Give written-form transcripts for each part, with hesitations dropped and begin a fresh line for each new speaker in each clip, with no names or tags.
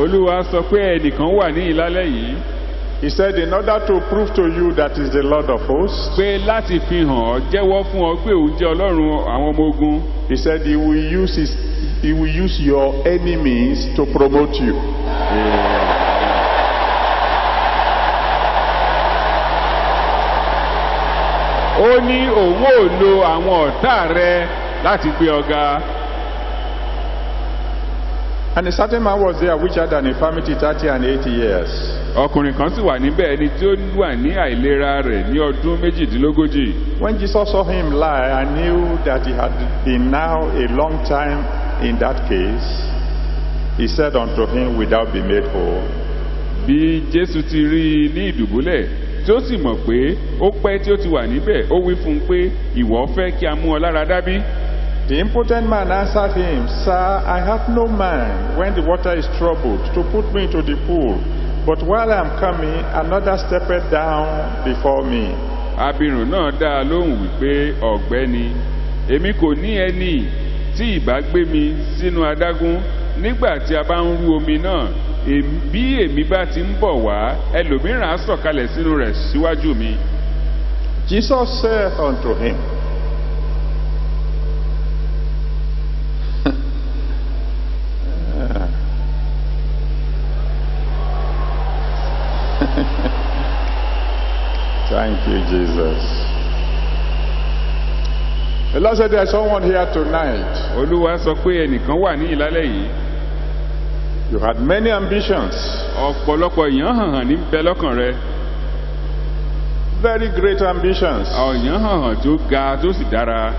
Olúwa sọ pé ẹnìkan wà ní ìlálẹ́ yìí.
He said, in order to prove to you that He's the Lord of hosts,
Pé láti fi hàn ọ́ jẹ́wọ́ fún ọ pé òun jẹ́ Ọlọ́run àwọn ọmọ ogun.
He said He will use your enemies to promote you.
Ó ní òun ò lo àwọn ọ̀tá rẹ láti gbé ọ ga.
And a certain man was there which had an infirmity 30 and 80 years.
Ọkùnrin kan sì wà níbẹ̀ ẹni tí ó wà ní àìlera rẹ̀ ní ọdún 38.
When Jesus saw him lie and knew that he had been now a long time in that case, He said unto him, "Without be made whole."
Bí Jésù ti rí i ní ìdùbúlẹ̀ tí ó sì mọ̀ pé ó pẹ́ tí ó ti wà níbẹ̀, ó wí fún un pé ìwọ fẹ́ kí a mú ọ lára dá bí?
The impotent man answered him, "Sir, I have no man when the water is troubled to put me into the pool. But while I am coming, another stepped down before me."
Abirùn náà dá a lóhùn wípé, "Ọ̀gbẹ́ni, èmi kò ní ẹni tí ìbá gbé mi sínú adágún nígbà tí a bá ń rú omi náà. Bí èmi bá ti ń bọ̀ wá, ẹlòmíràn á sọ̀kalẹ̀ sínú rẹ̀ síwájú mi."
Jesus said unto him, Thank you, Jesus. The Lord said, "There's someone here tonight.
Olúwa sọ pé ẹnìkan wà ní ìlálẹ́ yìí.
You had many ambitions,
Ọ̀pọ̀lọpọ̀ èèyàn hàn ní bẹ lọ́kàn rẹ.
very great ambitions.
Èèyàn hàn tó ga tó sì dára.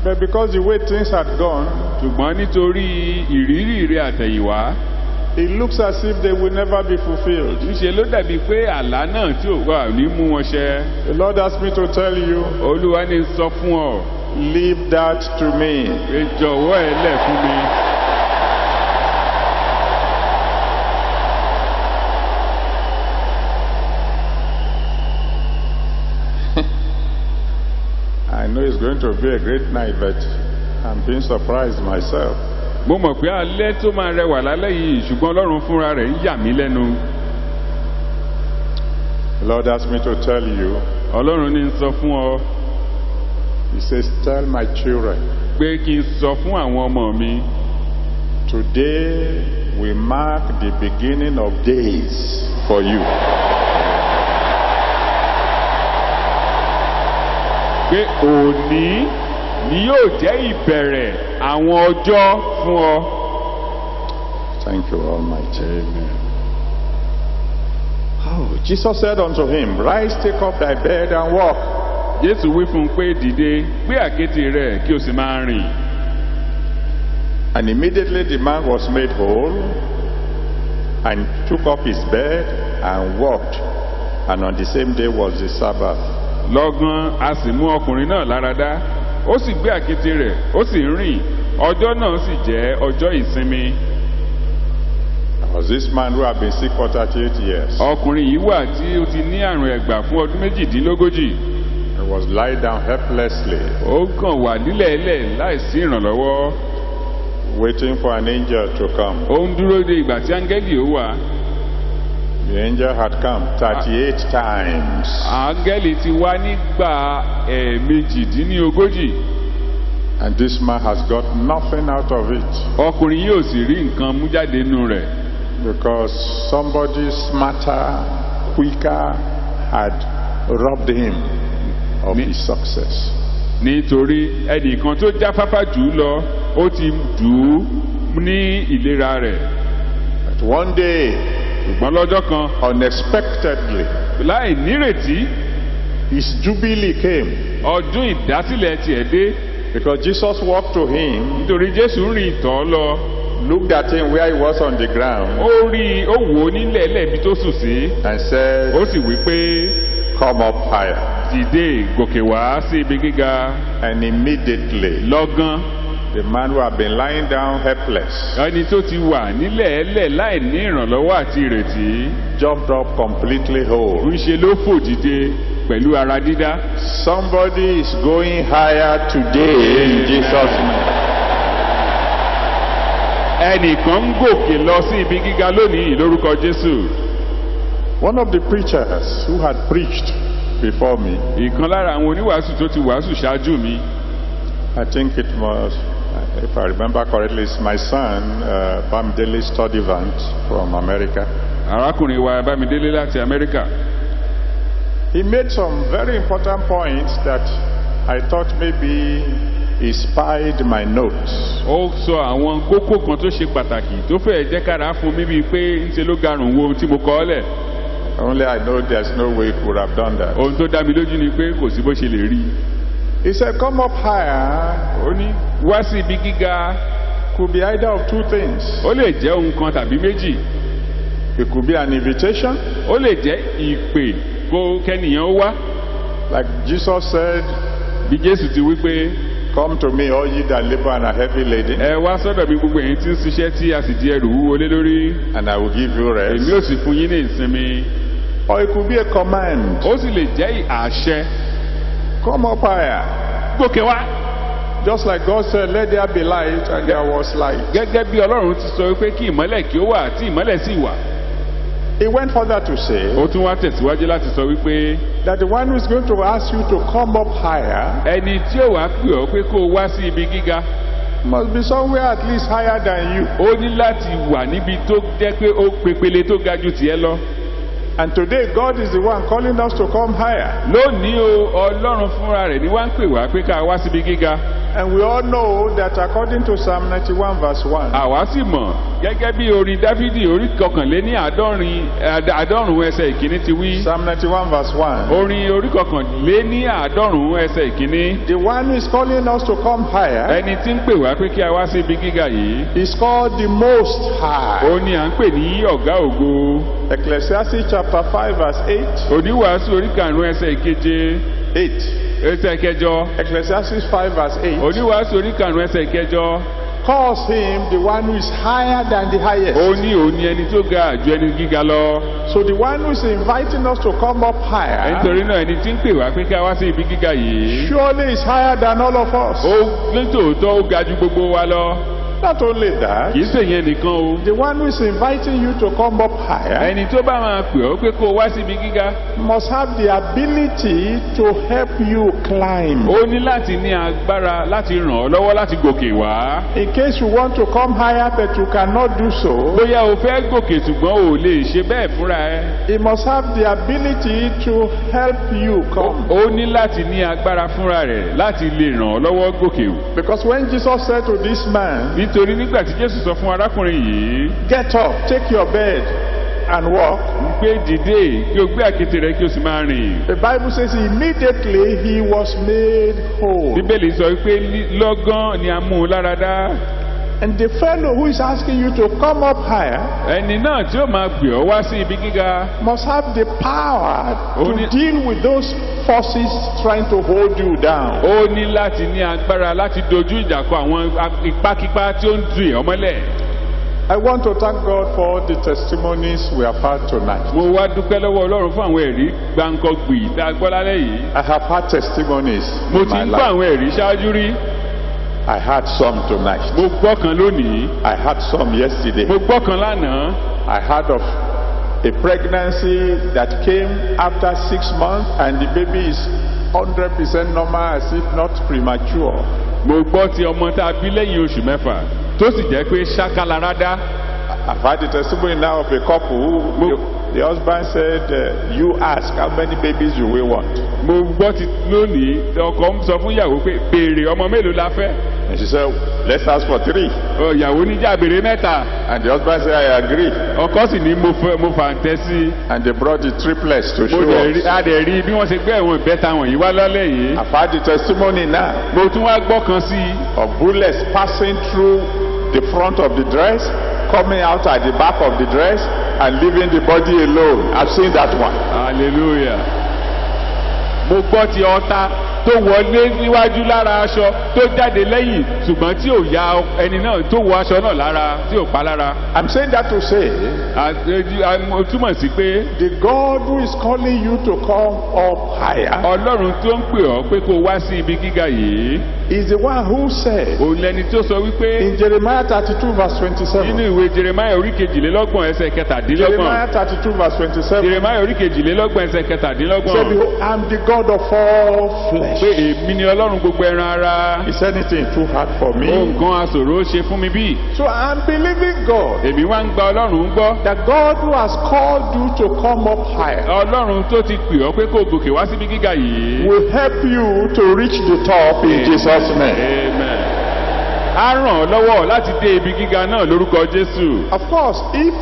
But because the way things had gone,
Ṣùgbọ́n nítorí ìrírí rẹ àtẹ̀yìnwá,
it looks as if they will never be fulfilled.
níṣe ló dàbí pé àlá náà tí ò wà ní mú wọn ṣẹ.
The Lord asked me to tell you,
Olúwa ní sọ fún ọ,
leave that to me.
pé jọ̀wọ́ ẹ lẹ̀ fún mi.
I know it's going to be a great night, but I'm being surprised myself.
Mo mọ̀ pé alẹ́ tó máa rẹwà lálẹ́ yìí, ṣùgbọ́n Ọlọ́run fúnra rẹ̀ ń yà mí lẹ́nu.
The Lord asked me to tell you,
Ọlọ́run ní sọ fún ọ
He says, tell my children,
pé kí n sọ fún àwọn ọmọ mi.
today we mark the beginning of days for you.
Pé òní ni yóò jẹ́ ìbẹ̀rẹ̀ àwọn ọjọ́ fún ọ.
Thank you, Almighty. Amen. Oh, Jesus said unto him, rise, take up thy bed and walk.
Jésù wí fún un pé dìde, gbé àkéte rẹ̀ kí o sì máa rìn.
And immediately the man was made whole and took up his bed and walked. And on the same day was the Sabbath.
Lọ́gán a sì mú ọkùnrin náà lára dá, ó sì gbé àkéte rẹ̀, ó sì ń rìn. Ọjọ́ náà sì jẹ́ ọjọ́ ìsinmi.
There was this man who had been sick for 38 years.
Ọkùnrin yìí wà tí ó ti ní àrùn ẹ̀gbà fún ọdún 38.
He was lying down helplessly,
Ó kàn wà nílẹ̀ẹ́lẹ̀ láìsí ìrànlọ́wọ́.
waiting for an angel to come.
Ó ń dúró de ìgbà tí áńgẹ́lì ó wá.
The angel had come 38 times.
Áńgẹ́lì ti wá nígbà 38.
And this man has got nothing out of it.
Ọkùnrin yóò sì rí nǹkan mú jáde nínú rẹ̀.
Because somebody smarter, quicker had robbed him of his success.
Nítorí ẹnìkan tó jáfáfá jù ú lọ, ó ti dù ú ní ìlera rẹ̀.
But one day,
Ṣùgbọ́n lọ́jọ́ kan,
unexpectedly,
láì nírètí,
his jubilee came.
ọdún ìdásílẹ̀ tiẹ̀ dé.
Because Jesus walked to him,
Nítorí Jésù rìn tọ̀ ọ́ lọ.
looked at him where he was on the ground,
Ó rí i, ó wò ó nílẹ̀ lẹ́bi tó sùn sí.
and said,
Ó sì wí pé,
come up higher.
dìde gòkè wá sí ibi gíga.
And immediately,
Lọ́gán,
the man who had been lying down helpless
ẹni tó ti wà nílẹ̀ẹ́lẹ̀ láì ní ìrànlọ́wọ́ àti ìrètí,
jumped up completely whole.
ń ṣe ló fò dìde pẹ̀lú ara dídá.
Somebody is going higher today in Jesus' name.
ẹnìkan ń gòkè lọ sí ibi gíga lónìí lórúkọ Jésù.
One of the preachers who had preached before me,
ìkan lára àwọn oníwàásù tó ti wàásù ṣáájú mi,
I think it was, if I remember correctly, it's my son, Bamidele Studivant from America.
arákùnrin wa Bámidélé láti Amẹ́ríkà.
He made some very important points that I thought maybe he spied my notes.
ó sọ àwọn kókó kan tó ṣe pàtàkì tó fẹ́ jẹ́ kára fún mi bíi pé ńṣe ló garùn wo ohun tí mo kọ ọ́ lẹ̀.
Only I know there's no way he could have done that.
ohun tó dá mi lójú ni pé kò sí bó ṣe lè rí.
He said, come up higher.
ó ní wá sí ibi gíga.
Could be either of two things.
ó lè jẹ́ ohun kan tàbí méjì.
It could be an invitation.
ó lè jẹ́ ìpè kó kẹ́nìyàn ó wá.
Like Jesus said,
bí Jésù ti wí pé,
come to me, all ye that labor and are heavy laden,
ẹ wá sọ́dọ̀ mi gbogbo ẹ̀yin tí ń ṣiṣẹ́ tí a sì di ẹrù wúwo lé lórí.
and I will give you rest.
èmi ó sì fún yín ní ìsinmi.
Or it could be a command.
ó sì lè jẹ́ àṣẹ.
Come up higher.
gòkè wá.
Just like God said, let there be light, and there was light.
gẹ́gẹ́ bí Ọlọ́run ti sọ pé kí ìmọ́lẹ̀ kí ó wà tí ìmọ́lẹ̀ sì wà.
He went further to say
ó tún wá tẹ̀síwájú láti sọ wípé
that the one who is going to ask you to come up higher
ẹni tí ó wàá pè ọ́ pé kó o wá sí ibi gíga
must be somewhere at least higher than you.
ó ní láti wà níbi tó jẹ́ pé ó pepele tó ga ju tiẹ̀ lọ.
And today God is the one calling us to come higher.
lónìí o Ọlọ́run fúnra rẹ̀ ni wá ń pè wá pé ká wá síbi gíga.
And we all know that according to Psalm 91 verse 1,
àwa sì mọ̀ gẹ́gẹ́ bí orin Dáfídì orí kọkànléní àádọ́rùn ẹsẹ̀ ìkíní ti wí.
Psalm 91 verse 1,
orin orí kọkànléní àádọ́rùn ẹsẹ̀ ìkíní.
the one who is calling us to come higher
ẹni tí ń pè wá pé kí a wá sí ibi gíga yìí.
is called the Most High.
ó ní à ń pè ní ọ̀gá ògo.
Ecclesiastes chapter 5 verse 8.
oníwàásù orí karùn-ún ẹsẹ̀ ìkeje.
8.
ẹsẹ̀ kẹjọ.
Ecclesiastes 5 verse 8
oníwàásù orí karùn-ún ẹsẹ̀ kẹjọ.
calls him the one who is higher than the highest.
ó ní òun ni ẹni tó ga ju ẹni gíga lọ.
So the one who is inviting us to come up higher
nítorí náà ẹni tí ń pè wá pé ká wá sí ibi gíga yìí.
surely is higher than all of us.
ó nítòótọ́ ó ga ju gbogbo wa lọ.
Not only that,
kì í ṣèyẹn nìkan o.
the one who is inviting you to come up higher
ẹni tó bá máa pè ọ́ pé kó o wá sí ibi gíga.
must have the ability to help you climb.
ó ní láti ní agbára láti ràn ọ́ lọ́wọ́ láti gòkè wá.
In case you want to come higher but you cannot do so,
bóyá o fẹ́ gòkè ṣùgbọ́n o ò lè ṣe bẹ́ẹ̀ fúnra ẹ.
he must have the ability to help you come.
ó ní láti ní agbára fúnra rẹ̀ láti lè ràn ọ́ lọ́wọ́ gòkè.
Because when Jesus said to this man,
nítorí nígbà tí Jésù sọ fún arákùnrin yìí.
get up, take your bed and walk,
gbé dìde kí o gbé àkéte rẹ kí o sì máa rìn.
the Bible says immediately he was made whole.
bíbélì sọ pé lọ́gán ni a mú un lára dá.
And the fellow who is asking you to come up higher
ẹni náà tí ó máa gbé ọ wá sí ibi gíga.
must have the power to
Only-
deal with those forces trying to hold you down.
ó ní láti ní agbára láti dojú ìjà kọ àwọn ipákípá tí ó ń du ẹ̀ ọmọlẹ̀.
I want to thank God for the testimonies we have had tonight.
mo wá dúpẹ́ lọ́wọ́ Ọlọ́run fún àwọn ẹ̀rí gbáǹkọ́gbì tá a gbọ́ lálẹ́ yìí.
I have had testimonies
mo
in
ti
my
ń gbọ́
life.
àwọn ẹ̀rí ṣáájú rí.
I had some tonight.
mo gbọ́ kan lónìí.
I had some yesterday.
mo gbọ́ kan lánàá.
I heard of a pregnancy that came after 6 months and the baby is 100% normal as if not premature.
mo gbọ́ ti ọmọ tá a bí lẹ́yìn oṣù mẹ́fà tó sì jẹ́ pé ṣákàlára dá.
I've had the testimony now of a couple who the husband said, you ask how many babies you will want.
mo gbọ́ ti lónìí ọkọ ń sọ fún ìyàwó pé béèrè ọmọ mélòó la fẹ́.
And she said, let's ask for 3.
ìyàwó níjà béèrè mẹ́ta.
And the husband said, I agree.
ọkọ sì ní mo fà ń tẹ́ sí.
And they brought the triplets to
mo
show
dẹ̀ rí
us.
a dẹ̀ rí bí wọ́n ṣe gbé ẹ̀wọ̀n ìbẹ́ta wọ̀nyí wá lọ́lẹ̀ yìí.
I've had the testimony now
mo tún wá gbọ́ kan sí i.
of bullets passing through the front of the dress, coming out at the back of the dress, and leaving the body alone. I've seen that one.
hallelujah. mo gbọ́ ti ọta tó wọlé níwájú lára aṣọ tó jáde lẹ́yìn ṣùgbọ́n tí ò ya ẹni náà tó wọ aṣọ náà lára tí ò pa lára.
I'm saying that to say,
mo túmọ̀ sí pé
the God who is calling you to come up higher
Ọlọ́run tó ń pè ọ́ pé kó wá sí ibi gíga yìí.
is the one who said
òun lẹni tí ó sọ wípé
in Jeremiah 32 verse
nínú
27.
ìwé Jeremiah orí kejìlélọ́gbọ̀n ẹsẹ̀ kẹtàdínlọ́gbọ̀n.
Jeremiah 32 verse 27.
Jeremiah orí kejìlélọ́gbọ̀n ẹsẹ̀
He said,
kẹtàdínlọ́gbọ̀n.
behold, I'm the God of all
pé
flesh.
èmi ni Ọlọ́run gbogbo ẹran ara.
Is anything too hard for me?
nǹkan aṣòro ṣe fún mi bí.
So I'm believing God
èmi wá ń gba Ọlọ́run ń gbọ́.
that God who has called you to come up higher
Ọlọ́run tó ti pè ọ́ pé kó gòkè wá síbi gíga yìí.
will help you to reach the top in Jesus' name.
Amen. Á ràn ọ́ lọ́wọ́ láti dé ibi gíga náà lórúkọ Jésù.
Of course, if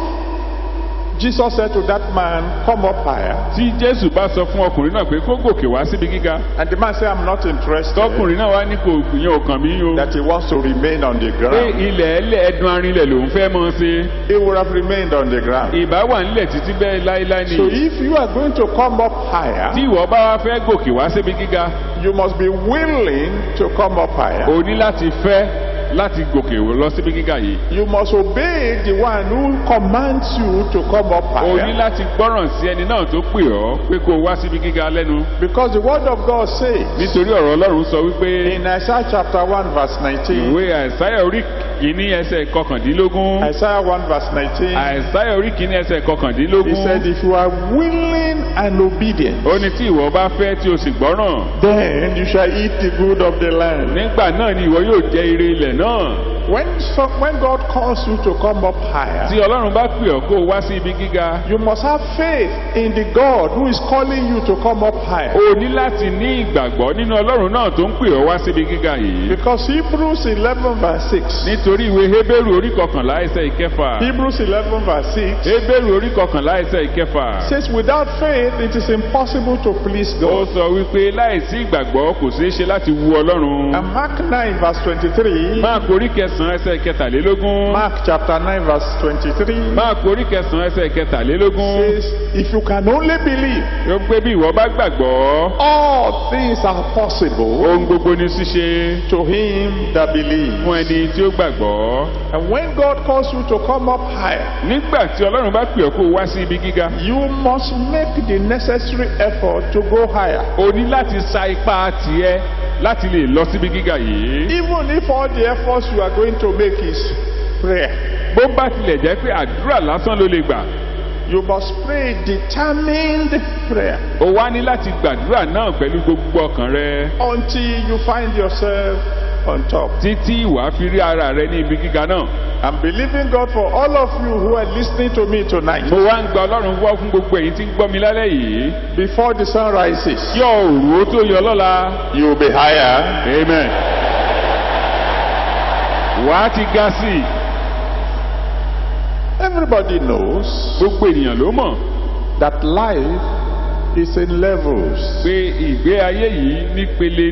Jesus said to that man, come up higher,
Tí Jésù bá sọ fún ọkùnrin náà pé kó gòkè wá síbi gíga.
and the man said, I'm not interested,
Tọkùnrin náà wá ní kò yẹn ò kàn mí o.
that he wants to remain on the
Pé
ground,
ilẹ̀ ẹlẹ́ ẹdun arinlẹ̀ lòún fẹ́ mọ́ ṣe.
he would have remained on the ground.
Ìbá wà nílẹ̀ títí bẹ́ẹ̀ láíláí ni.
So if you are going to come up higher,
Tí ìwọ bá wá fẹ́ gòkè wá síbi gíga,
you must be willing to come up higher.
o ní láti fẹ́ láti gòkè lọ síbi gíga yìí.
You must obey the one who commands you to come up
O ní
higher.
láti gbọ́ràn sí ẹni náà tó pè ọ́ pé kó o wá síbi gíga lẹ́nu.
Because the word of God says
Nítorí ọ̀rọ̀ Ọlọ́run sọ wípé
in Isaiah chapter 1 verse 19,
ìwé Àìsáyà orí kìíní ẹsẹ̀ kọkàndínlógún.
Isaiah 1 verse 19,
Àìsáyà orí kìíní ẹsẹ̀
he said,
kọkàndínlógún.
if you are willing and obedient,
Ó ní tí ìwọ bá fẹ́ tí o sì gbọ́ràn.
then you shall eat the good of the land.
Nígbà náà ni ìwọ yóò jẹ ire ilẹ̀ náà.
When God calls you to come up
Tí
higher,
Ọlọ́run bá pè ọ́ kó o wá sí ibi gíga,
you must have faith in the God who is calling you to come up higher.
o ní láti ní ìgbàgbọ́ nínú Ọlọ́run náà tó ń pè ọ́ wá síbi gíga yìí.
Because Hebrews 11 verse 6,
Nítorí ìwé Hébérù orí kọkànlá ẹsẹ̀ ìkẹfà.
Hebrews 11 verse 6
Hébérù orí kọkànlá ẹsẹ̀ ìkẹfà.
says, without faith it is impossible to please
Ó
God.
sọ wípé láìsí ìgbàgbọ́ kò ṣeé ṣe láti wu Ọlọ́run.
And Mark 9 verse 23,
Máàkù orí kẹsàn-án ẹsẹ̀ kẹtàlélógún.
Mark chapter 9 verse 23
Máàkù orí kẹsàn-án ẹsẹ̀ kẹtàlélógún.
says, if you can only believe,
Ó pé bí ìwọ bá gbàgbọ́,
all things are possible
ohun gbogbo ni ṣíṣe
to him that believes.
fún ẹni tí ó gbàgbọ́.
And when God calls you to come up higher,
Nígbà tí Ọlọ́run bá pè ọ́ kó o wá sí ibi gíga,
you must make the necessary effort to go higher.
o ní láti sa ipá tiẹ̀ láti lè lọ síbi gíga yìí.
Even if all the efforts you are going to make is prayer,
Bó bá tilẹ̀ jẹ́ pé àdúrà lásán ló lè gbà,
you must pray determined prayer
o wá ní láti gbàdúrà náà pẹ̀lú gbogbo ọkàn rẹ
until you find yourself on top.
títí ìwà fi rí ara rẹ ní ibi gíga náà.
I'm believing God for all of you who are listening to me tonight.
Mo wá ń gba Ọlọ́run wọ́ fún gbogbo èyí tí ń gbọ́ mi lálẹ́ yìí.
Before the sun rises,
Kí òòrùn ó tó yọ lọ́la.
you will be higher.
Amen. Wàá ti ga sí i.
Everybody knows
Gbogbo ènìyàn ló mọ̀
that life is in levels.
pé ìgbé ayé yìí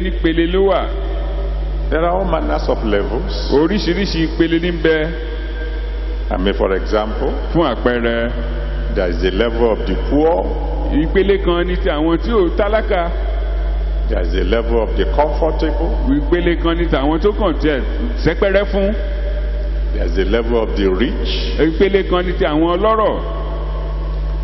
nípele ló wà.
There are all manners of levels.
Oríṣiríṣi ìpele ní bẹ.
I mean, for example,
Fún àpẹẹrẹ,
there is the level of the poor,
ìpele kan ní ti àwọn tí ò tálákà.
there is the level of the comfortable,
Ìpele kan ní ti àwọn tó kàn jẹ́ sẹ́pẹ́rẹ́ fún.
there is the level of the rich,
Ìpele kan ní ti àwọn ọlọ́rọ̀.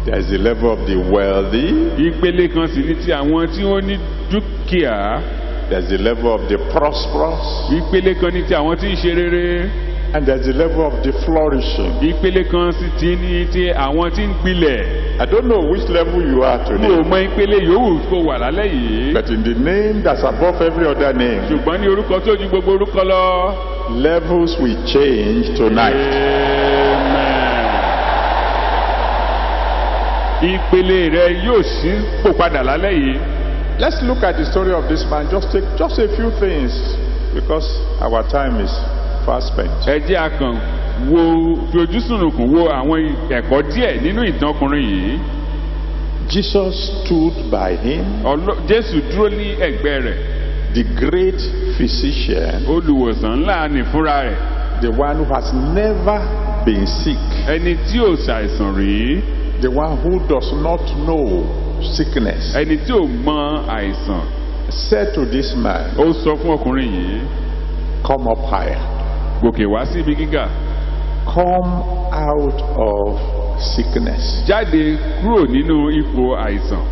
there is the level of the wealthy,
Ìpele kan sì ní ti àwọn tí wọ́n ní dúkìá.
there is the level of the prosperous,
Ìpele kan ní ti àwọn tí ń ṣe rere.
and there is the level of the flourishing.
Ìpele kan sì ti ní ti àwọn tí ń gbilẹ̀.
I don't know which level you are
Mo ò
today,
mọ ìpele yòówù kó wà lálẹ́ yìí.
but in the name that's above every other name,
Ṣùgbọ́n ní orúkọ tó ju gbogbo orúkọ lọ.
levels will change tonight.
Amen. Ìpele rẹ yóò ṣí pò padà lálẹ́ yìí.
Let's look at the story of this man. Just take just a few things because our time is fast spent.
Ẹ jẹ́ a kàn wo fi ojú sùnùkùn wo àwọn ẹ̀kọ́ díẹ̀ nínú ìtàn ọkùnrin yìí.
Jesus stood by him,
Jésù dúró ní ẹ̀gbẹ́ rẹ̀.
the great physician,
Olùwòsàn ńlá ni fúnra rẹ̀.
the one who has never been sick,
Ẹni tí ò ṣàìsàn rí.
the one who does not know sickness,
Ẹni tí ò mọ àìsàn.
said to this man,
Ó sọ fún ọkùnrin yìí,
come up higher,
gòkè wá sí ibi gíga.
come out of sickness.
Jáde kúrò nínú ipò àìsàn.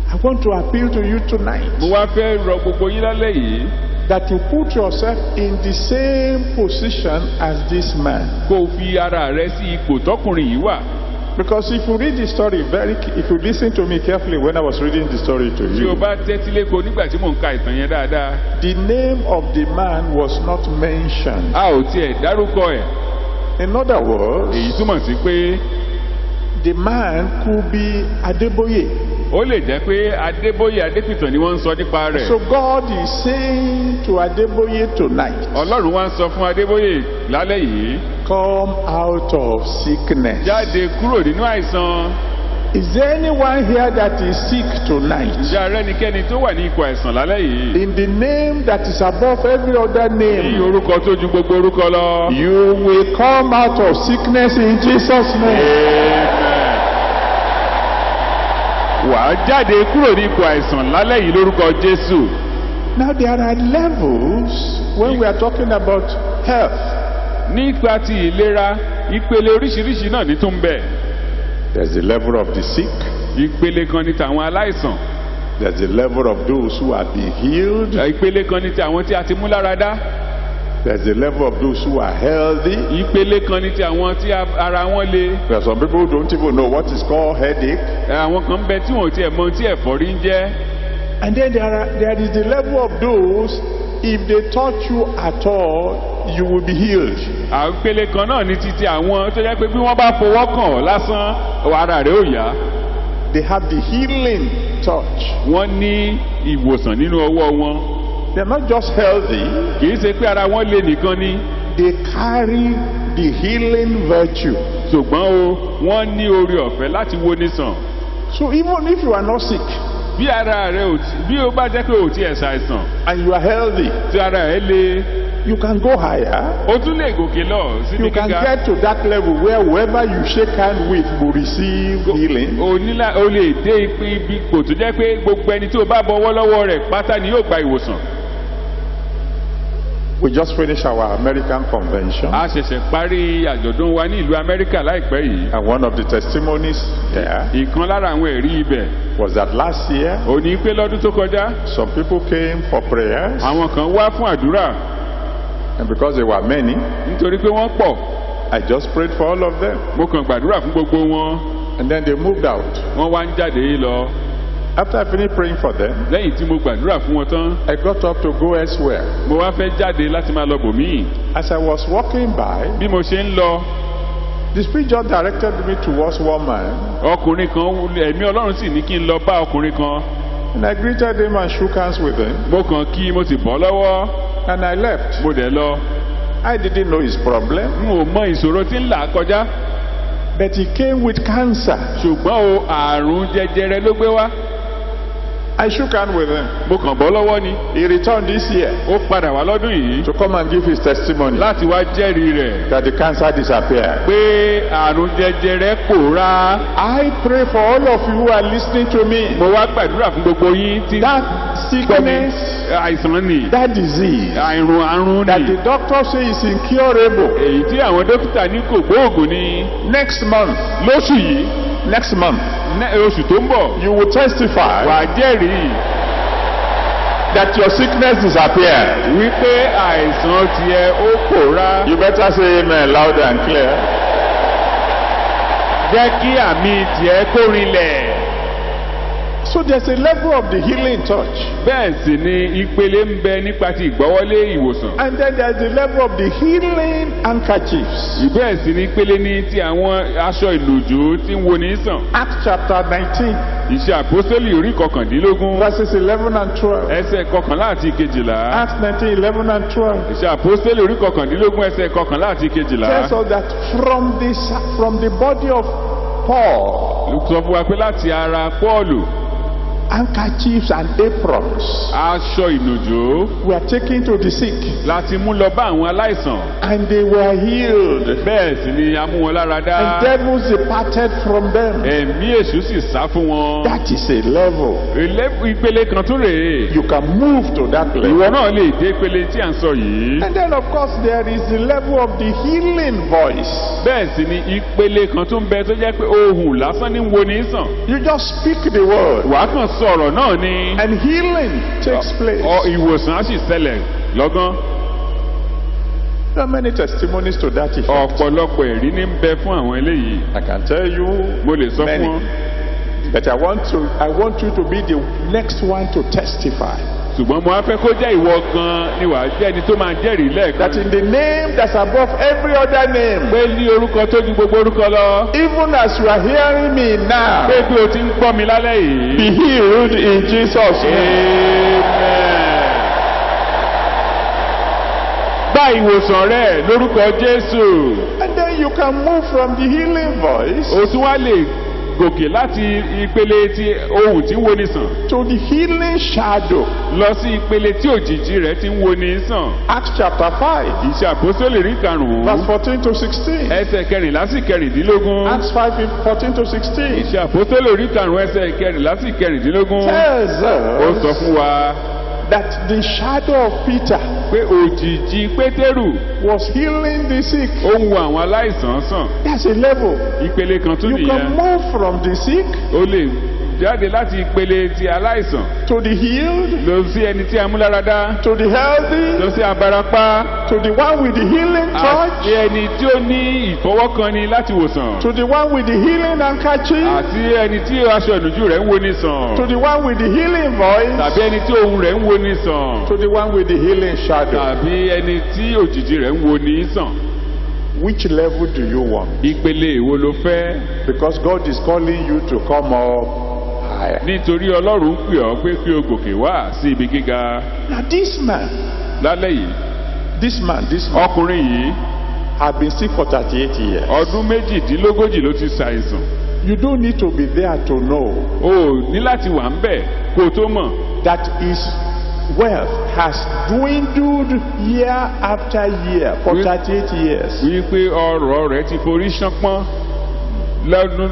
I want to appeal to you tonight.
Mo wá fẹ́ rọ gbogbo yín lálẹ́ yìí.
that you put yourself in the same position as this man.
kó o fi ara rẹ sí ipò tọkùnrin yìí wà.
Because if you read the story if you listen to me carefully when I was reading the story to
tí o
you,
bá tẹ́tí léko nígbà tí mò ń ka ìtàn yẹn dáadáa.
the name of the man was not mentioned.
a ò tiẹ̀ dárúkọ ẹ̀.
In other words,
èyí túmọ̀ sí pé
the man could be Adeboye.
ó lè jẹ́ pé Adébóyè Adépìtàn ni wọ́n ń sọ nípa rẹ̀.
So God is saying to Adeboye tonight,
Ọlọ́run wá ń sọ fún Adébóyè lálẹ́ yìí.
come out of sickness.
jáde kúrò nínú àìsàn.
Is there anyone here that is sick tonight?
ǹjẹ́ ara ẹnikẹ́ni tó wà ní ipò àìsàn lálẹ́ yìí.
In the name that is above every other
ní
name,
orúkọ tó ju gbogbo orúkọ lọ.
you will come out of sickness in Jesus' name.
wà á jáde kúrò ní ipò àìsàn lálẹ́ yìí lórúkọ Jésù.
Now there are levels when we are talking about health.
nípa ti ìlera ìpele oríṣiríṣi náà ní tó ń bẹ.
There's the level of the sick.
ìpele kan ní tàwọn aláìsàn.
There's the level of those who have been healed.
ìpele kan ní ti àwọn tí a ti mú lára dá.
There's the level of those who are healthy.
ìpele kan ní ti àwọn tí ara wọn le.
There are some people who don't even know what is called headache.
àwọn kan bẹ tí wọn ò tiẹ̀ mọ tí ẹ̀fọ́rí ń jẹ́.
And then there is the level of those, if they touch you at all, you will be healed.
ìpele kan náà ní títí àwọn tó jẹ́ pé bí wọ́n bá fọwọ́ kàn ọ́ lásán ara rẹ̀ ò yá.
They have the healing touch.
wọ́n ní ìwòsàn nínú ọwọ́ wọn.
They're not just healthy,
kì í ṣe pé ara wọn le nìkan ni.
they carry the healing virtue.
ṣùgbọ́n o wọ́n ní oore ọ̀fẹ́ láti wo ní sàn.
So even if you are not sick
bí ara rẹ ò tí bí o bá jẹ́ pé ò tí ẹ̀ ṣàìsàn
and you are healthy,
tí ara rẹ le.
you can go higher.
o tún lè gòkè lọ síbi
You can
gíga.
get to that level where whoever you shake hand with will receive healing.
o lè dé ibi kò tó jẹ́ pé gbogbo ẹni tí o bá bọwọ́ lọ́wọ́ rẹ̀ pátá ni yóò gba ìwòsàn.
We just finished our American convention.
a ṣẹ̀ṣẹ̀ parí àjọ̀dún wa ní ìlú Amẹ́ríkà láìpẹ́ yìí.
And one of the testimonies there
ìkan lára àwọn ẹ̀rí ibẹ̀
was that last year,
ò ní pé lọ́dún tó kọjá
some people came for prayers.
àwọn kan wá fún àdúrà
And because there were many,
nítorí pé wọ́n pọ̀.
I just prayed for all of them.
mo kàn gbàdúrà fún gbogbo wọn.
And then they moved out.
wọ́n wá ń jáde lọ.
After I finished praying for them,
lẹ́yìn tí mo gbàdúrà fún wọn tán
I got up to go elsewhere.
mo wá fẹ́ jáde láti máa lọ bòmíì.
As I was walking by,
bí mo ṣe ń lọ
the Spirit just directed me towards one man.
ọkùnrin kan ẹ̀mí Ọlọ́run sì ní kí n lọ bá ọkùnrin kan.
And I greeted him and shook hands with him.
mo kàn kí mo sì bọ́ lọ́wọ́.
And I left.
mo dẹ̀ lọ.
I didn't know his problem.
n ò mọ ìṣòro tí ń là kọjá.
But he came with cancer.
ṣùgbọ́n o àrùn jẹjẹrẹ ló gbé wá.
I shook hands with him.
mo kàn bọ́ lọ́wọ́ ni.
He returned this year
ó padà wá lọ́dún yìí
to come and give his testimony
láti wá jẹ́rìí rẹ̀
that the cancer disappeared.
pé àrùn jẹjẹrẹ pòórá.
I pray for all of you who are listening to me.
mo wá gbàdúrà fún gbogbo yín tí
That
gbọ́ mi.
sickness,
àìsàn ni
that disease
àrùn
that
ni
the doctor says is incurable.
èyí tí àwọn dókítà ní kò gbóògùn ni.
Next month,
lóṣù yìí
next month,
oṣù tó ń bọ̀
you will testify
wà á jẹ́rìí
that your sickness disappeared.
wípé àìsàn tiẹ̀ ó pòórá.
You better say amen loud and clear.
jẹ́ kí àmì tiẹ̀ kó rinlẹ̀.
So there's a level of the healing touch.
bẹ́ẹ̀ sì ni ìpele ń bẹ nípa ti ìgbọ́wọ́lé ìwòsàn.
And then there's the level of the healing handkerchiefs.
bẹ́ẹ̀ sì ni ìpele ní ti àwọn aṣọ ìlòjò tí ń wo ní sàn.
Acts chapter 19,
Iṣẹ́ àpọ́sítélì orí kọkàndínlógún
verses 11 and 12.
ẹsẹ̀ kọkànlá àti kejìlá.
Acts 19, 11 and 12.
Iṣẹ́ àpọ́sítélì orí kọkàndínlógún ẹsẹ̀ kọkànlá àti kejìlá.
Tells us that from the body of Paul,
sọ fún wa pé láti ara Pọ́ọ̀lù
handkerchiefs and aprons
aṣọ ìnùjò
were taken to the sick,
láti mú lọ bá àwọn aláìsàn.
and they were healed.
bẹ́ẹ̀ sì ni a mú wọn lára dá.
And devils departed from them.
ẹ̀mí èṣù sì sá fún wọn.
That is a level.
ìpele kan tún rèé.
You can move to that
ìwọ
level.
náà lè dé ìpele tí à ń sọ yìí.
And then, of course, there is the level of the healing voice.
bẹ́ẹ̀ sì ni ìpele kan tún bẹ tó jẹ́ pé ohùn lásán ní wo ní sàn.
You just speak the word,
wàá kàn sọ̀rọ̀ náà ni.
and healing takes place.
ìwòsàn á sì ṣẹlẹ̀. lọ́gán.
There are many testimonies to that effect.
Ọ̀pọ̀lọpọ̀ ẹ̀rí ní ń bẹ fún àwọn eléyìí.
I can tell you
Mo lè sọ fún
many.
wọn.
But I want you to be the next one to testify
Ṣùgbọ́n mo á fẹ́ kó jẹ́ ìwọ gan ni wàá jẹ́ ẹni tó máa jẹ́rìí lẹ́ẹ̀kan.
that in the name that's above every other name,
Pé ní orúkọ tó ju gbogbo orúkọ lọ.
even as you are hearing me now,
Pé bí o ti ń gbọ́ mi lálẹ́ yìí.
be healed in Jesus' name.
Amen. Gba ìwòsàn rẹ lórúkọ Jésù.
And then you can move from the healing voice
O tún wá lè gòkè láti ìpele tí ohùn tí ń wo ni sàn
to the healing shadow.
lọ sí ìpele tí òjìji rẹ̀ ti ń wo ni sàn.
Acts chapter 5,
Ìṣe àpòsólè rí karùn-ún
verse 14 to 16.
ẹsẹ̀ kẹrìnlá sí kẹrìndínlógún.
Acts 5, 14 to 16
Ìṣe àpòsólè rí karùn-ún ẹsẹ̀ kẹrìnlá sí kẹrìndínlógún.
tells
Ó sọ
us
fún wa
that the shadow of Peter
pé òjìji Pétérù
was healing the sick.
ó ń wo àwọn aláìsàn sàn.
That's a level.
Ìpele kan tún
You can
nìyẹn.
move from the sick
O lè jáde láti ìpele ti aláìsàn
to the healed,
lọ sí ẹni tí a mú láradá,
to the healthy,
lọ sí abarapá,
to the one with the healing
àti
touch,
ẹni tí ó ní ìfọwọ́kanni láti wòsàn,
to the one with the healing handkerchief,
àti ẹni tí aṣọ ìnùjú rẹ̀ ń wo ni sàn,
to the one with the healing voice,
tàbí ẹni tí ohùn rẹ̀ ń wo ni sàn,
to the one with the healing shadow.
tàbí ẹni tí òjìji rẹ̀ ń wo ni sàn.
Which level do you want?
Ìpele èwo ló fẹ́?
Because God is calling you to come up higher.
Nítorí Ọlọ́run ń pè ọ́ pé kí o gòkè wá sí ibi gíga.
Now this man,
Lálẹ́ yìí,
this man
ọkùnrin yìí
have been sick for 38 years.
ọdún méjìdínlógójì ló ti ṣàìsàn.
You don't need to be there to know
O ní láti wà ń bẹ̀ kó o tó mọ̀
that his wealth has dwindled year after year for 38 years.
wípé ọrọ̀ rẹ̀ ti forí ṣánpọ́n lọ́dún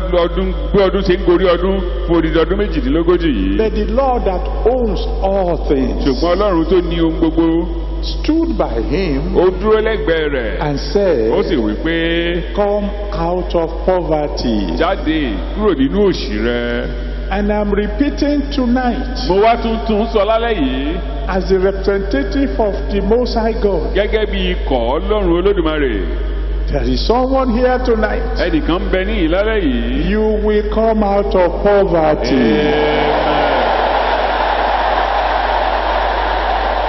bí ọdún ṣe ń gorí ọdún fún odidi ọdún méjìdínlógójì yìí.
But the Lord that owns all things
Ṣùgbọ́n Ọlọ́run tó ní ohun gbogbo
stood by him
ó dúró lẹ́gbẹ̀ẹ́ rẹ̀
and
ó sì
said,
wí pé
come out of poverty.
jáde kúrò nínú òṣì rẹ.
And I'm repeating tonight
Mo wá tún sọ lálẹ́ yìí
as the representative of the Most High God.
gẹ́gẹ́ bí ikọ̀ Ọlọ́run Olódùmarè.
There is someone here tonight.
Ẹnìkan ń bẹ ní ìlálẹ́ yìí.
You will come out of poverty.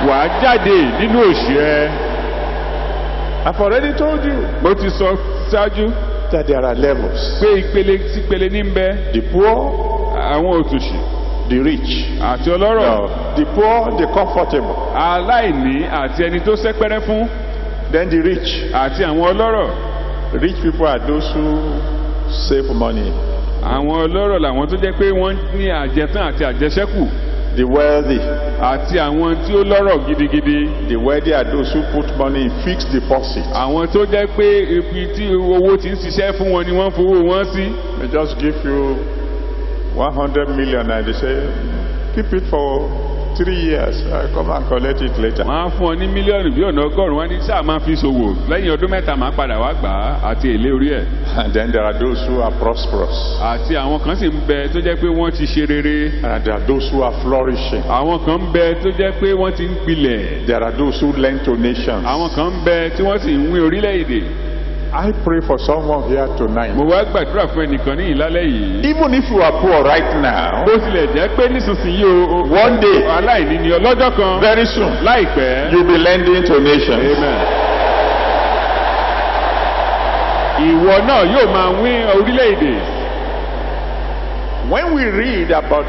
Wàá jáde nínú òṣì rẹ.
I've already told you
Mo ti sọ ṣáájú
that there are levels.
pé ìpele sípele ní ń bẹ.
The poor,
Àwọn òtòṣì
the rich.
àti ọlọ́rọ̀,
No, the poor, the comfortable.
aláìní àti ẹni tó sẹ́pẹ́rẹ́ fún,
Then the rich.
àti àwọn ọlọ́rọ̀.
Rich people are those who save money.
Àwọn ọlọ́rọ̀ làwọn tó jẹ́ pé wọ́n ní àjẹtán àti àjẹṣẹ́kù,
The wealthy.
àti àwọn tí ó lọ́rọ̀ gidigidi.
The wealthy are those who put money in fixed deposit.
Àwọn tó jẹ́ pé ibi tí owó ti ń ṣiṣẹ́ fún wọn ni wọ́n fowó wọn sí.
They just give you 100 million and they say, keep it for 3 years. I come and collect it later.
Wọ́n á fún ọ ní mílíọ̀nù bí ọ̀nà ọgọ́rùn-ún, wọ́n ní sáà máa fi ṣòwò lẹ́yìn ọdún mẹ́ta máa padà wá gbà á àti èlé orí ẹ̀.
And then there are those who are prosperous.
Àti àwọn kan sì ń bẹ tó jẹ́ pé wọ́n ti ṣe rere.
And there are those who are flourishing.
Àwọn kan ń bẹ tó jẹ́ pé wọ́n ti ń gbilẹ̀.
There are those who lend to nations.
Àwọn kan ń bẹ tí wọ́n sì ń wín orílẹ̀-èdè.
I pray for someone here tonight.
Mo wá gbàdúrà fún ẹnìkan ní ìlálẹ́ yìí.
Even if you are poor right now,
Bó tilẹ̀ jẹ́ pé nísinsìnyí o
one day,
aláìní ni ọlọ́jọ́ kan
very soon,
láìpẹ́.
you'll be lending to nations.
Amen. Ìwọ náà yóò máa wín orílẹ̀-èdè.
When we read about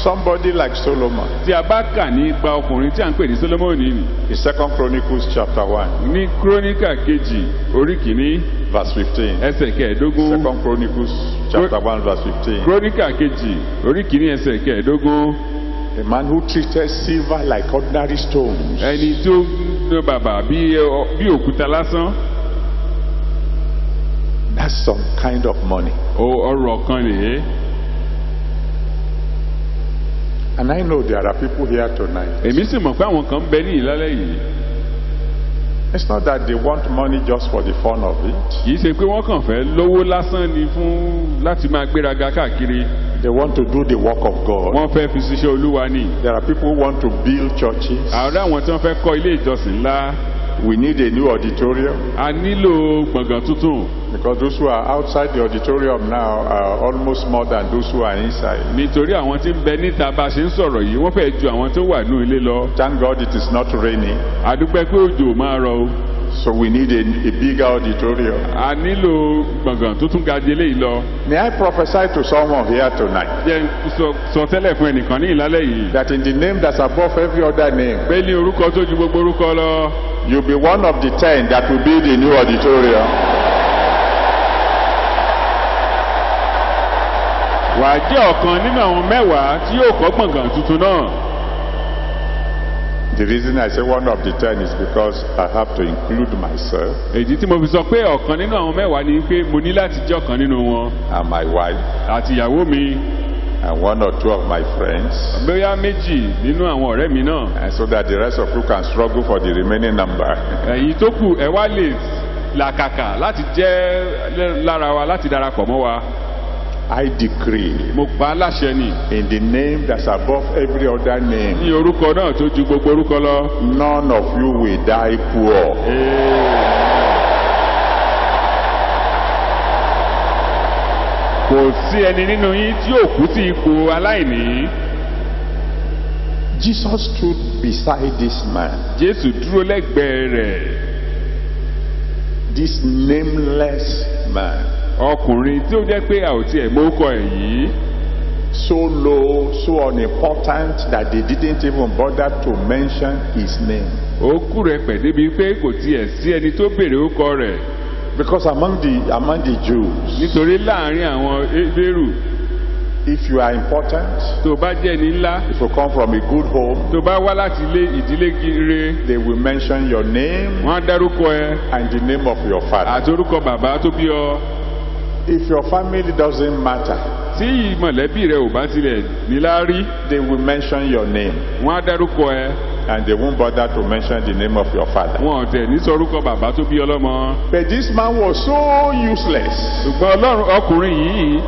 somebody like Solomon,
Tí a bá kà nípa ọkùnrin tí a ń pè ní Sólómọ́nì nì.
in 2 Chronicles chapter 1,
Ní Kíróníkà kejì orí kìíní
verse 15.
ẹsẹ̀ kẹẹ̀ẹ́dógún.
2 Chronicles chapter 1, verse 15.
Kíróníkà kejì orí kìíní ẹsẹ̀ kẹẹ̀ẹ́dógún.
A man who treated silver like ordinary stones.
Ẹni tí ó ń ná bàbà bí òkúta lásán.
That's some kind of money.
Ọrọ̀ kan nìyẹn.
And I know there are people here tonight.
Èmi sì mọ̀ pé àwọn kan ń bẹ ní ìlálẹ́ yìí.
It's not that they want money just for the fun of it.
Kì í ṣe pé wọ́n kàn fẹ́ lówó lásán ni fún láti máa gbéraga káàkiri.
They want to do the work of God.
wọ́n fẹ́ fi ṣiṣẹ́ olúwa ni.
There are people who want to build churches.
àwọn tí wọ́n fẹ́ kọ́ ilé ìjọsìn ńlá.
We need a new auditorium.
a nílò gbọ̀ngàn tuntun.
Because those who are outside the auditorium now are almost more than those who are inside.
nítorí àwọn tí ń bẹ níta bá a ṣe ń sọ̀rọ̀ yìí wọ́n fẹ́ ju àwọn tó wà ní ilé lọ.
Thank God it is not raining.
a dúpẹ́ pé òjò máa rọ̀ o.
So we need a bigger auditorium.
a nílò gbọ̀ngàn tó tún ga jù eléyìí lọ.
May I prophesy to someone here tonight
jẹ́ sọ tẹ́lẹ̀ fún ẹnìkan ní ìlálẹ́ yìí.
that in the name that's above every other name,
pé ní orúkọ tó ju gbogbo orúkọ lọ.
you'll be one of the 10 that will build a new auditorium.
wàá jẹ́ ọ̀kan nínú àwọn 10 tí yóò kọ́ gbọ̀ngàn tuntun náà.
The reason I say one of the 10 is because I have to include myself
èyí tí mo fi sọ pé ọ̀kan nínú àwọn 10 ni pé mo ní láti jẹ́ ọ̀kan nínú wọn.
and my wife
àti ìyàwó mi.
and 1 or 2 of my friends,
bóyá méjì nínú àwọn ọ̀rẹ́ mi náà.
and so that the rest of you can struggle for the remaining number.
èyí tó kù ẹ wá lè làkàkà láti jẹ́ lára wa láti darapọ̀ mọ́ wa.
I decree
mo pa á láṣẹ ni.
in the name that's above every other name,
ní orúkọ náà tó ju gbogbo orúkọ lọ.
none of you will die poor.
kò sí ẹni nínú yín tí yóò kú sí ipò aláìní.
Jesus stood beside this man,
Jésù dúró lẹ́gbẹ̀ẹ́ rẹ̀.
this nameless man,
ọkùnrin tí ó jẹ́ pé a ò tiẹ̀ mórúkọ ẹ̀ yìí.
so low, so unimportant that they didn't even bother to mention his name.
ó kú rẹ̀ pẹ̀ débi pé kò tiẹ̀ sí ẹni tó béèrè orúkọ rẹ̀.
Because among the Jews,
nítorí láàrin àwọn Hébérù,
if you are important,
tó bá jẹ́ ní ńlá,
if you come from a good home,
tó bá wá láti ìdílé gire,
they will mention your name
wọ́n á dárúkọ ẹ
and the name of your father.
àti orúkọ bàbá tó bí ọ.
If your family doesn't matter,
tí mọ̀lẹ́bí rẹ ò bá tilẹ̀ níláárí,
they will mention your name
wọ́n á dárúkọ ẹ.
and they won't bother to mention the name of your father.
wọn ò tẹ̀ ní sọ orúkọ bàbá tó bí ọlọ́mọ.
But this man was so useless.
ṣùgbọ́n ọkùnrin yìí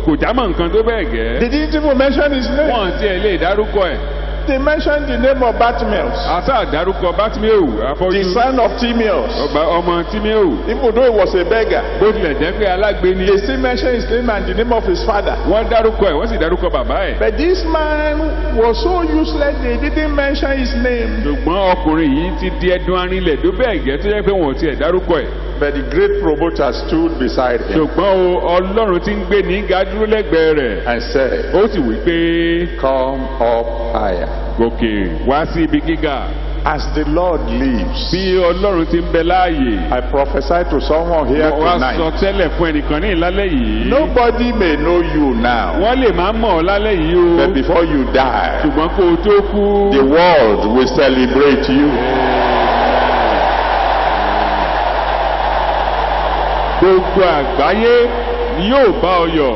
kò jámọ́ nǹkan tó bẹ́ẹ̀ gẹ́.
They didn't even mention his name.
wọn tiẹ̀ lè dárúkọ ẹ̀.
They mentioned the name of Bartimaeus,
àṣà dárúkọ Bátíméù afọ́jú.
the son of Timaeus.
ọmọ Tíméù.
Even though he was a beggar,
bó tilẹ̀ jẹ́ pé alágbe ni.
they still mentioned his name and the name of his father.
wọ́n dárúkọ ẹ̀ wọ́n sì dárúkọ bàbá ẹ̀.
But this man was so useless they didn't mention his name.
ṣùgbọ́n ọkùnrin yìí ti di ẹdun arinlẹ̀ tó bẹ́ẹ̀ gẹ́ tó jẹ́ pé wọn ò tiẹ̀ dárúkọ ẹ̀.
But the great promoter stood beside him
ṣùgbọ́n Ọlọ́run ti ń gbé ní ga dúró lẹ́gbẹ̀ẹ́ rẹ̀.
and said,
ó sì wí pé
come up higher.
gòkè wá sí ibi gíga.
As the Lord lives,
bí Ọlọ́run ti ń bẹ láàyè.
I prophesy to someone here
wọ́n wá sọ
tonight.
tẹ́lẹ̀ fún ẹnìkan ní ìlálẹ́ yìí.
Nobody may know you now,
wọ́n lè má mọ̀ ọ́ lálẹ́ yìí o.
but before you die,
ṣùgbọ́n kó o tó kú.
the world will celebrate you.
gbogbo àgbáyé ni yóò bá ọ yọ̀.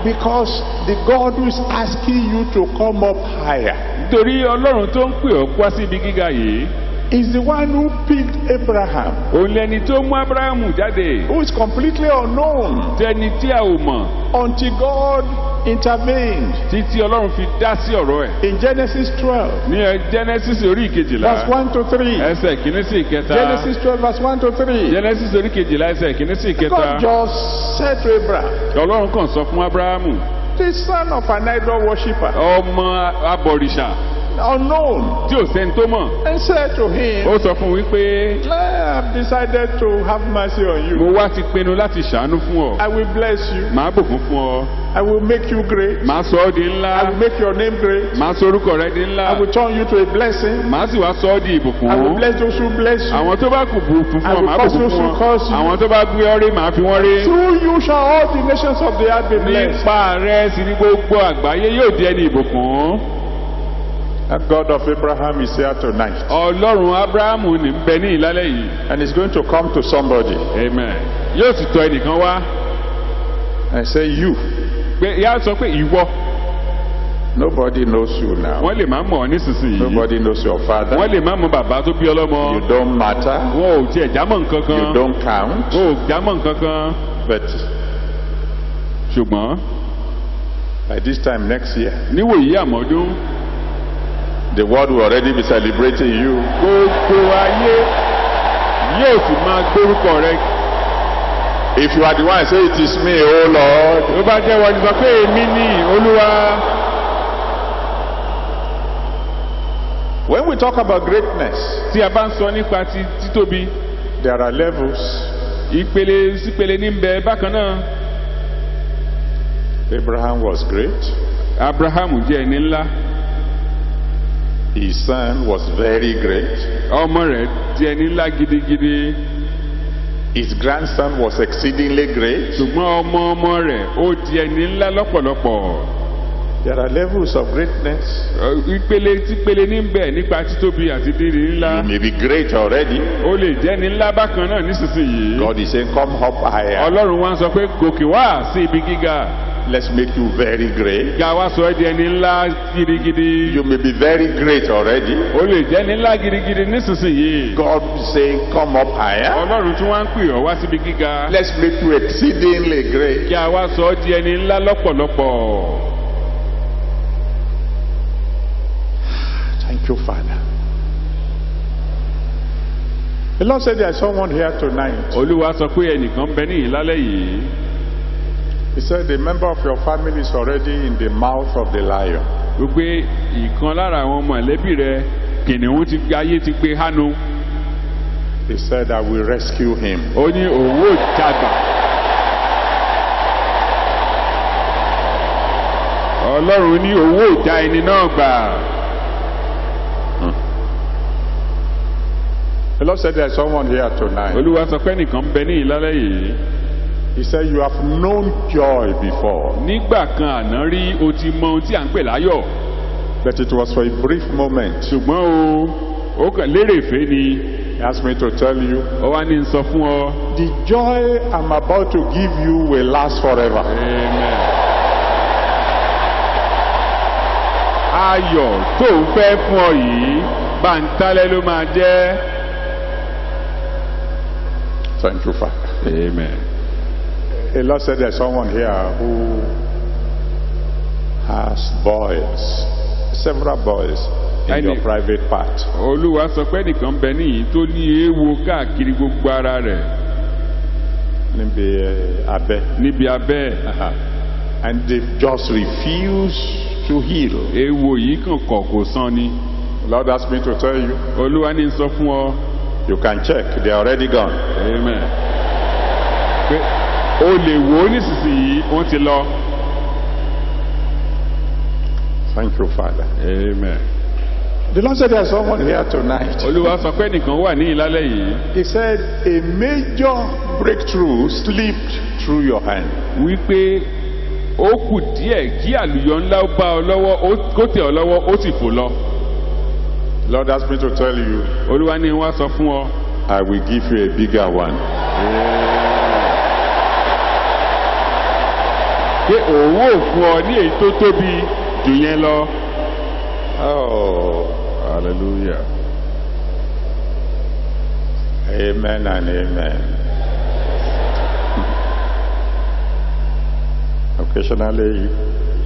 Because the God who is asking you to come up higher
nítorí Ọlọ́run tó ń pè ọ́ wá sí ibi gíga yìí.
is the one who picked Abraham,
òun lẹni tó mú Ábúráhámù jáde.
who is completely unknown
tẹni tí a ò mọ̀.
until God intervened
títí Ọlọ́run fi dá sí ọ̀rọ̀ ẹ̀.
in Genesis 12,
ní Genesis orí ìkejìlá.
verse 1 to 3.
ẹsẹ̀ kìíní sí ìkẹta.
Genesis 12, verse 1 to 3.
Genesis orí kejìlá ẹsẹ̀ kìíní sí ìkẹta.
God just said to Abraham,
Ọlọ́run kàn sọ fún Ábúráhámù.
the son of an idol worshipper,
ọmọ abọ̀rìṣà
unknown,
tí ò sẹ́ni tó mọ̀.
and said to him,
ó sọ fún wípé
I have decided to have mercy on you.
mo wá ti pinnu láti ṣàánú fún ọ.
I will bless you.
màá bùkún fún ọ.
I will make you great.
màá sọ ọ́ di ńlá.
I will make your name great.
màá sọ orúkọ rẹ di ńlá.
I will turn you to a blessing.
màá sì wá sọ ọ́ di ìbùkún.
I will bless those who bless you.
àwọn tó bá kù bùkún
I
fún ọ
will
màá
curse
bùkún
those
fún
who
ọ.
curse you.
àwọn tó bá gbé ọ rí màá fi wọ́n rí.
Through you shall all the nations of the earth be blessed.
nípa rẹ sì ni gbogbo àgbáyé yóò di ẹni ìbùkún.
The God of Abraham is here tonight.
Ọlọ́run Ábúráhámù ní ń bẹ ní ìlálẹ́ yìí.
And he's going to come to somebody
amen. yóò sì tọ̀ ẹnìkan wá.
and say, you.
pé yá sọ pé ìwọ.
Nobody knows you now.
wọ́n lè má mọ̀ ọ́ nísinsìnyí.
Nobody knows your father.
wọ́n lè má mọ̀ bàbá tó bí ọlọ́mọ.
You don't matter.
wọn ò tiẹ̀ jámọ́ nǹkan kan.
You don't count.
wọn ò jámọ́ nǹkan kan.
But
ṣùgbọ́n
By this time next year,
níwòyí àmọ́dún
the world will already be celebrating you.
gbogbo ayé yóò sì máa gbórúkọ rẹ.
If you are the one, say it is me, oh Lord.
tó bá jẹ́ wọ́n ti sọ pé èmi ni Olúwa.
When we talk about greatness,
tí a bá ń sọ nípa ti títóbi,
there are levels.
ìpele sípele ní bẹ bákan náà.
Abraham was great.
Abrahamu jẹ́ ẹni ńlá.
His son was very great.
ọmọ rẹ̀ jẹ́ ẹni ńlá gidigidi.
His grandson was exceedingly great.
ṣùgbọ́n ọmọ rẹ̀ ó di ẹni ńlá lọ́pọ̀lọpọ̀.
There are levels of greatness.
ìpele sípele ní bẹ nípa títóbi àti dídì ńlá.
You may be great already.
ó lè jẹ́ ẹni ńlá bákan náà nísinsìnyí.
God is saying, come up higher.
Ọlọ́run wá ń sọ pé gòkè wá sí ibi gíga.
Let's make you very great.
ga wá sọ ẹ́ di ẹni ńlá gidigidi.
You may be very great already.
ó lè jẹ́ ẹni ńlá gidigidi nísinsìnyí.
God is saying, come up higher.
Ọlọ́run tún wá ń pè ọ́ wá síbi gíga.
Let's make you exceedingly great.
ga wá sọ ọ́ di ẹni ńlá lọ́pọ̀lọpọ̀.
Thank you, Father. The Lord said there is someone here tonight.
Olúwa sọ pé ẹnìkan bẹ ní ìlálẹ́ yìí.
He said the member of your family is already in the mouth of the lion.
gbogbo ìkan lára àwọn mọ̀lẹ́bí rẹ kìnìún ti ayé ti gbé hánu.
He said, I will rescue him.
ó ní òun ò jagbà. Ọlọ́run ní òun ò já ẹni náà gbà.
The Lord said there is someone here tonight.
Olúwa sọ pé ẹnìkan bẹ ní ìlálẹ́ yìí.
He said you have known joy before,
nígbà kan àná rí o ti mọ ohun tí à ń pè láyọ̀.
but it was for a brief moment.
ṣùgbọ́n ó kàn lérèfé ni.
He asked me to tell you,
ó wá ní sọ fún ọ.
the joy I'm about to give you will last forever.
Amen. ayọ̀ tó ń fẹ́ fún ọ yìí bàǹtálẹ́ ló máa jẹ́.
Thank you, Father.
Amen.
The Lord said there's someone here who has boys, several boys in your private part.
Olúwa sọ pé nìkan bẹ níyìí tó ní eéwo káàkiri gbogbo ara rẹ̀. níbi abẹ́.
And they've just refused to heal.
Eéwo yìí kàn kọ̀ kò sàn ni.
The Lord asked me to tell you.
Olúwa ní sọ fún ọ.
You can check, they are already gone.
Amen. Pé o lè wò ó nísinsìnyí wọ́n ti lọ.
Thank you, Father.
Amen.
The Lord said there's someone here tonight.
Olúwa sọ pé nìkan wà ní ìlálẹ́ yìí.
He said a major breakthrough slipped through your hand.
Wípé ó kù díẹ̀ kí àlùyọ ńlá ó bá ọ lọ́wọ́ kó tẹ̀ ọ lọ́wọ́ ó sì fò lọ.
The Lord asked me to tell you.
Olúwa ní wá sọ fún ọ.
I will give you a bigger one.
Pé òun ò fún ọ ní èyí tó tóbi jù yẹn lọ.
Oh,
hallelujah.
Amen and amen. Occasionally,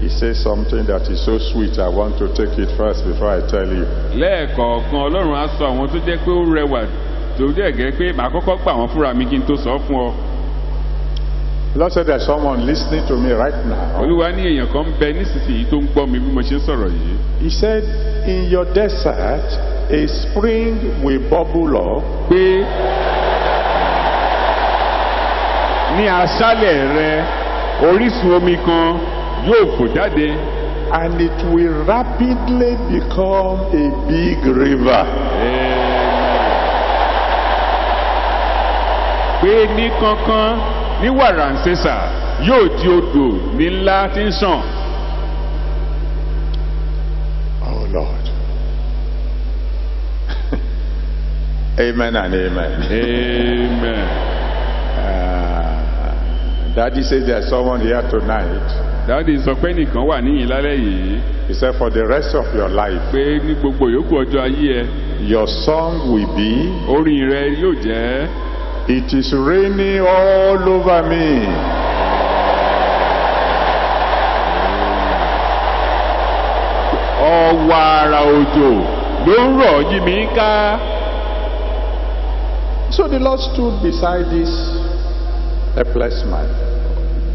he says something that is so sweet. I want to take it first before I tell you.
Lẹ́ẹ̀kọ̀ọ̀kan Ọlọ́run á sọ àwọn tó jẹ́ pé ó rẹwà tó jẹ́ gẹ́ pé màá kọ́kọ́ gbà wọ́n fúnra mi kí n tó sọ fún ọ.
The Lord said there's someone listening to me right now.
Olúwa ní èèyàn kan bẹ nísinsìnyí tó ń gbọ́ mi bí mo ṣe ń sọ̀rọ̀ yìí.
He said in your desert a spring will bubble up.
Pé ní aṣálẹ̀ rẹ orísun omi kan yóò fò jáde.
And it will rapidly become a big river.
Pé ní kánkán ní wàràǹsẹ̀sà yóò di odò ní ńlá tí ń sàn.
Oh Lord. Amen and amen.
Amen.
Daddy says there's someone here tonight.
Daddy sọ pé nìkan wà níyìn lálẹ́ yìí.
He said for the rest of your life.
Pé ní gbogbo yòókù ọjọ́ ayé ẹ.
Your song will be.
Orin rẹ yóò jẹ́.
It is raining all over me.
ọ̀wàrà òjò ló ń rọ̀ yí mi ká.
So the Lord stood beside this helpless man.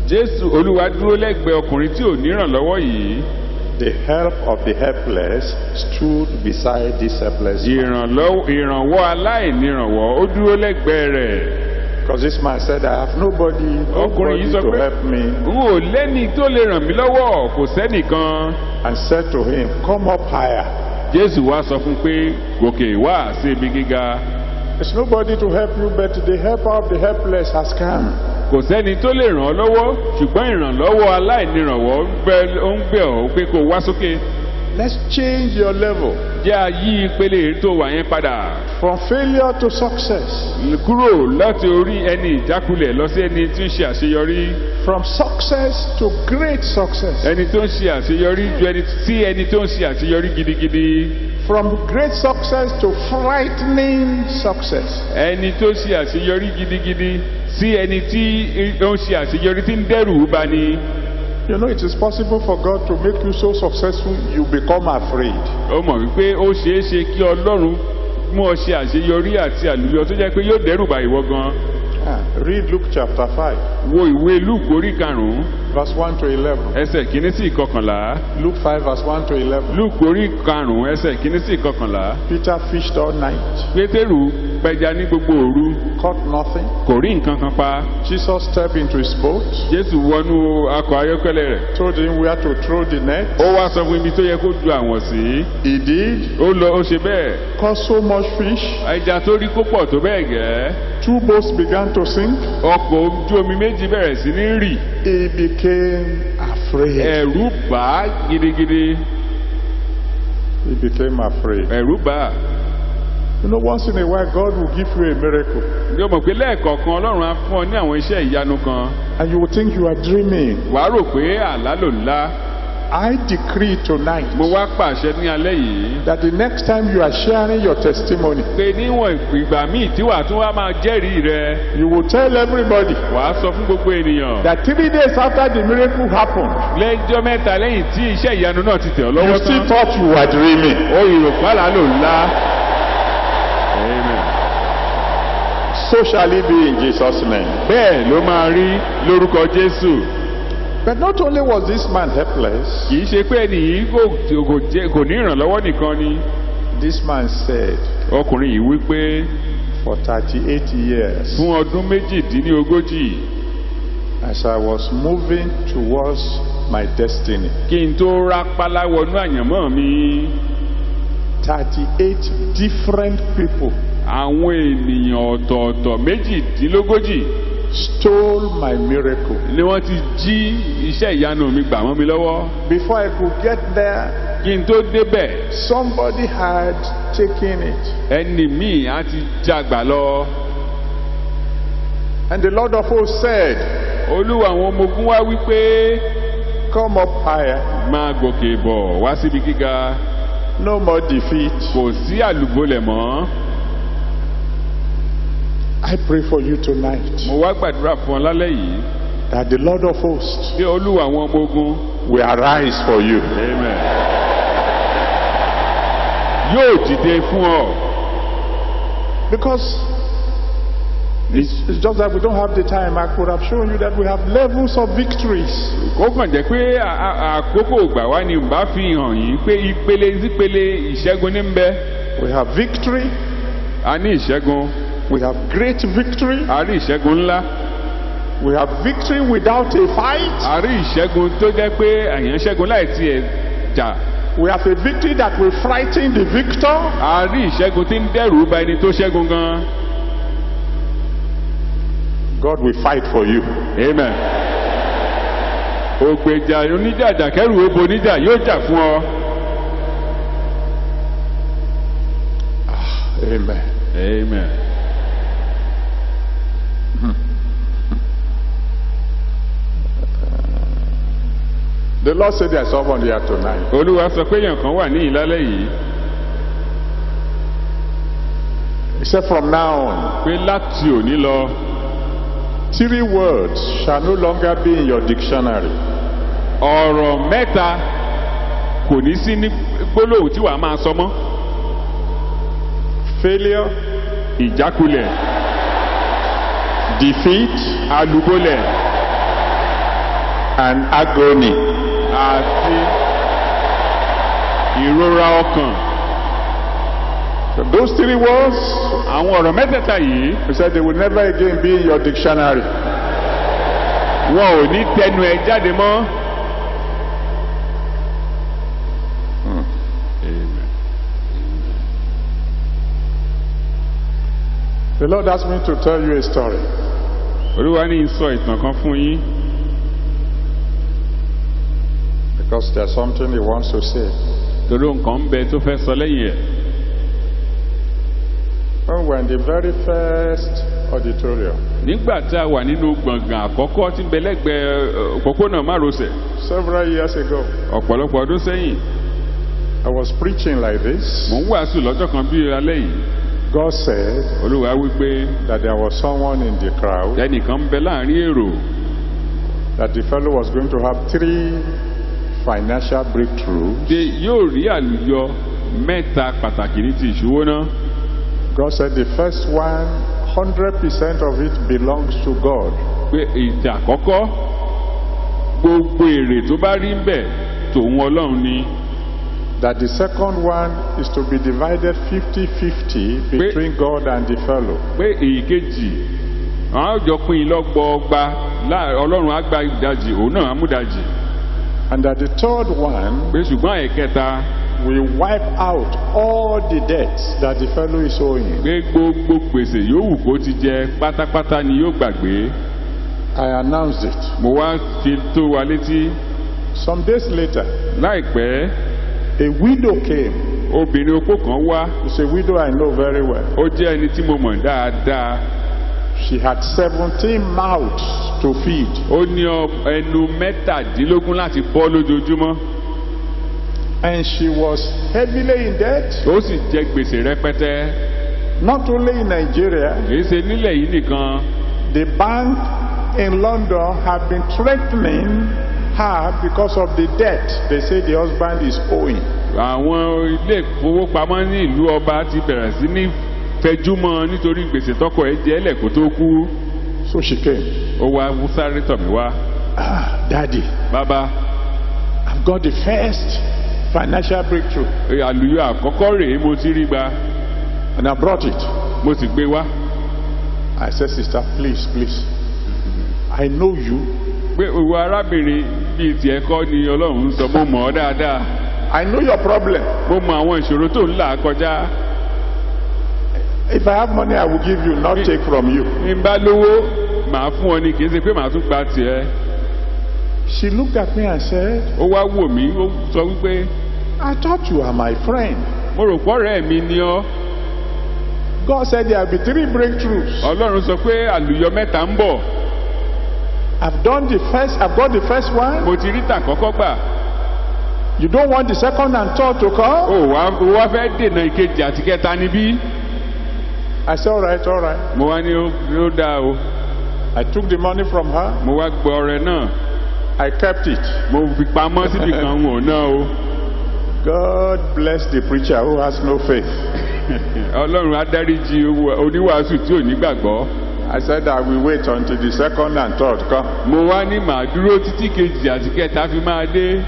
Jésù Olúwa dúró lẹ́gbẹ̀ẹ́ ọkùnrin tí ò nírànlọ́wọ́ yìí.
The help of the helpless stood beside this helpless man.
Ìrànwọ́ aláìnírànwọ́ ó dúró lẹ́gbẹ̀ẹ́ rẹ̀.
Because this man said, I have nobody to help me.
N ò lẹ́ni tó lè ràn mí lọ́wọ́, kò sẹ́nìkan.
And said to him, come up higher.
Jésù wá sọ fún pé gòkè wá sí ibi gíga.
There's nobody to help you, but the helper of the helpless has come.
Kò sẹ́ni tó lè ràn ọ́ lọ́wọ́, ṣùgbọ́n ìrànlọ́wọ́ aláìnírànwọ́ ó ń gbé ọ pé kó wá sókè.
Let's change your level.
Jẹ́ àyí ìpele tó wà yẹn padà.
From failure to success.
Kúrò láti orí ẹni ìjákulẹ̀ lọ sí ẹni tí ń ṣe àṣeyọrí.
From success to great success.
Ẹni tó ń ṣe àṣeyọrí ju ẹni tó ń ṣe àṣeyọrí gidigidi.
From great success to frightening success.
Ẹni tó ń ṣe àṣeyọrí gidigidi sí ẹni tí ó ń ṣe àṣeyọrí tí ń dẹ́rù bà ni.
You know, it is possible for God to make you so successful you become afraid.
Ó mọ̀ wípé ó ṣeé ṣe kí Ọlọ́run mú ọ ṣe àṣeyọrí àti àlùyọ tó jẹ́ pé yóò dẹ́rù bà ìwọ gan.
Read Luke chapter 5.
Wo ìwé Luke orí 5.
Verse 1 to 11.
Ẹsẹ̀ kìíní sí ìkọkànlá.
Luke 5 verse 1 to 11.
Luke orí 5 ẹsẹ̀ kìíní sí ìkọkànlá.
Peter fished all night.
Pétérù pẹja ní gbogbo òru.
Caught nothing.
Kò rí nǹkan kan pa.
Jesus stepped into his boat.
Jésù wọnú akọ ayọ́kẹ́lẹ́ rẹ̀.
Told him where to throw the net.
Ó wá sọ fún ibi tó yẹ kó ju àwọn sí.
He did.
Ó ṣe bẹ́ẹ̀.
Caught so much fish.
Ẹja tó rí kó pọ̀ tó bẹ́ẹ̀ gẹ́.
2 boats began to sink.
Ọkọ̀ ojú omi méjì bẹ̀rẹ̀ sí ní rì.
He became afraid.
Ẹ̀rù bà á gidigidi.
He became afraid.
Ẹ̀rù bà á.
You know, once in a while God will give you a miracle.
Yóò mọ̀ pé lẹ́ẹ̀kọ̀ọ̀kan Ọlọ́run á fún ọ ní àwọn iṣẹ́ ìyanu kan.
And you will think you are dreaming.
Wàá rò pé àlá ló ńlá.
I decree tonight.
Mo wá pàṣẹ ní alẹ́ yìí.
That the next time you are sharing your testimony.
Pé níwọ̀n ìgbà míì tí wàá tún wá máa jẹ́rìí rẹ.
You will tell everybody.
Wàá sọ fún gbogbo ènìyàn.
That 3 days after the miracle happened.
Lẹ́jọ́ mẹ́ta lẹ́yìn tí iṣẹ́ ìyanu náà ti tẹ̀ ọ́ lọ́wọ́ tán.
You still thought you were dreaming.
Ó ìròpá àlá ló ńlá. Amen.
So shall it be in Jesus' name.
Bẹ́ẹ̀ ló máa rí lórúkọ Jésù.
But not only was this man helpless.
Kì í ṣe pé ẹni yìí kò ní ìrànlọ́wọ́ nìkan ni.
This man said.
Ọkùnrin yìí wí pé.
For 38 years.
Fún ọdún 38.
As I was moving towards my destiny.
Kí n tó rápálá wọnú àyànmọ́ mi.
38 different people.
Àwọn ènìyàn ọ̀tọ̀ọ̀tọ̀ 38
stole my miracle.
Ni wọ́n ti jí iṣẹ́ ìyanu mi gbà mọ́ mi lọ́wọ́.
Before I could get there.
Kí n tó débẹ̀.
Somebody had taken it.
Ẹni míì á ti jagbà lọ.
And the Lord of hosts said.
Olúwa àwọn ọmọ ogun wá wí pé.
Come up higher.
Máa gòkè bọ̀ wá síbi gíga.
No more defeat.
Kò sí àlùbọ́lẹ̀ mọ́.
I pray for you tonight.
Mo wá gbàdúrà fún ọ lálẹ́ yìí.
That the Lord of hosts.
Bí Olúwa àwọn ọmọ ogun.
Will arise for you.
Amen. Yóò dìde fún ọ.
Because it's just that we don't have the time. I could have shown you that we have levels of victories.
Ó kàn jẹ́ pé àkókò ìgbà wa ni bá fi hàn yín pé ìpele sípele ìṣẹ́gun ní ń bẹ.
We have victory.
A ní ìṣẹ́gun.
We have great victory.
A rí ìṣẹ́gun ńlá.
We have victory without a fight.
A rí ìṣẹ́gun tó jẹ́ pé àyàn ṣẹ́gun láì tiẹ̀ jà.
We have a victory that will frighten the victor.
A rí ìṣẹ́gun tí ń dẹ́rù bà ẹni tó ṣẹ́gun gan.
God will fight for you.
Amen. Ògbèjà oníjà àjàkẹ́rù ebo oníjà yóò jà fún ọ.
Amen.
Amen.
The Lord said there's someone here tonight.
Olúwa sọ pé èèyàn kan wà ní ìlálẹ́ yìí.
He said from now on.
Pé láti òní lọ.
3 words shall no longer be in your dictionary.
Ọ̀rọ̀ mẹ́ta kò ní sí ní gbólóhùn tí wàá máa sọ mọ́.
Failure,
ìjákulẹ̀,
defeat,
alùbọ́lẹ̀
and agony.
àti ìrora ọkàn.
So those three words,
àwọn ọ̀rọ̀ mẹ́tẹ̀ẹ̀ta yìí
he said they will never again be in your dictionary.
wọn ò ní tẹnu ẹ jáde mọ́. Amen.
The Lord asked me to tell you a story.
Olúwa ní sọ ìtàn kan fún yín.
Because there's something he wants to say.
torí nǹkan ń bẹ tó fẹ́ sọ lẹ́yìn ẹ̀.
When we're in the very first auditorium,
nígbà tí a wà nínú gbọ̀ngàn àkọ́kọ́ tí ń bẹ lẹ́gbẹ̀ẹ́ òpópónà márosẹ̀
several years ago,
ọ̀pọ̀lọpọ̀ ọdún sẹ́yìn,
I was preaching like this.
mò ń wàásù lọ́jọ́ kan bí alẹ́ yìí.
God said
Olúwa wí pé
that there was someone in the crowd,
ẹnìkan ń bẹ láàrin èrò,
that the fellow was going to have 3 financial breakthroughs.
pé yóò rí àlùyọ mẹ́ta pàtàkì ní ti ìṣòwò náà.
God said the first one, 100% of it belongs to God.
Pé ìtẹ̀ àkọ́kọ́ gbogbo èrè tó bá rí ń bẹ̀ tòun Ọlọ́run ni.
That the second one is to be divided 50-50 between God and the fellow.
Pé èyí kejì àwọn àjọ pín in lọ́gbọọgba, Ọlọ́run á gba ìdajì, òun náà á mú ìdajì.
And that the third one
Pé ṣùgbọ́n ẹ̀kẹta
will wipe out all the debts that the fellow is owing.
pé gbogbo gbèsè yòówù kó ti jẹ pátápátá ni yóò gbàgbé.
I announced it.
Mo wá fi tó wa létí.
Some days later,
Láìpẹ́
a widow came.
obìnrin opó kan wá.
It's a widow I know very well.
Ó jẹ́ ẹni tí mo mọ̀ dáadáa.
She had 17 mouths to feed.
Ó ní ẹnu 17 láti bọ́ lójoojúmọ́.
And she was heavily in debt,
Ó sì jẹ gbèsè rẹpẹtẹ.
not only in Nigeria.
Kìí ṣe nílẹ̀ yìí nìkan.
The bank in London have been threatening her because of the debt they say the husband is owing.
Àwọn ilé ìfowópamọ́ ní ìlú ọba ti bẹ̀rẹ̀ sí ní fẹjúmọ́ nítorí gbèsè tọkọ ẹ̀ jẹ́ lẹ̀ kó tó kú.
So she came.
Ó wá sáré tọ̀ mí wá.
Daddy,
Bàbá,
I've got the first financial breakthrough.
àlùyọ àkọ́kọ́ rèé mo ti rí gba.
And I brought it.
Mo sì gbé wá.
I said, sister, please, please. I know you.
Pé òwò arábìnrin bíi tiẹ̀ kọ́ ni Ọlọ́run sọ, mo mọ̀ ọ́ dáadáa.
I know your problem.
Mo mọ àwọn ìṣòro tó ń là kọjá.
If I have money, I will give you, not take from you.
Bí n bá lówó, màá fún ọ ni, kì í ṣe pé màá tún gba tiẹ̀.
She looked at me and said,
Ó wá wò mí, ó sọ wípé,
I thought you are my friend.
mo rò pọ́rẹ́ mi ni ọ́.
God said there will be 3 breakthroughs.
Ọlọ́run sọ pé àlùyọ mẹ́ta ń bọ̀.
I've got the first one.
Mo ti rí tàkọ́kọ́ gbà.
You don't want the second and third to come?
Ó wá fẹ́ dènà ìkejì àti kẹta níbí.
I said, all right, all right.
Mo wá ní ó dáa o.
I took the money from her.
Mo wá gbọ́ ọrẹ náà.
I kept it.
Mo fi pamọ́ síbi kan wò náà o.
God bless the preacher who has no faith.
Ọlọ́run á dáríjì oníwàásù tí ò ní gbàgbọ́.
I said I will wait until the second and third come.
Mo wá ní màá dúró títí kejì àti kẹta fi máa dé.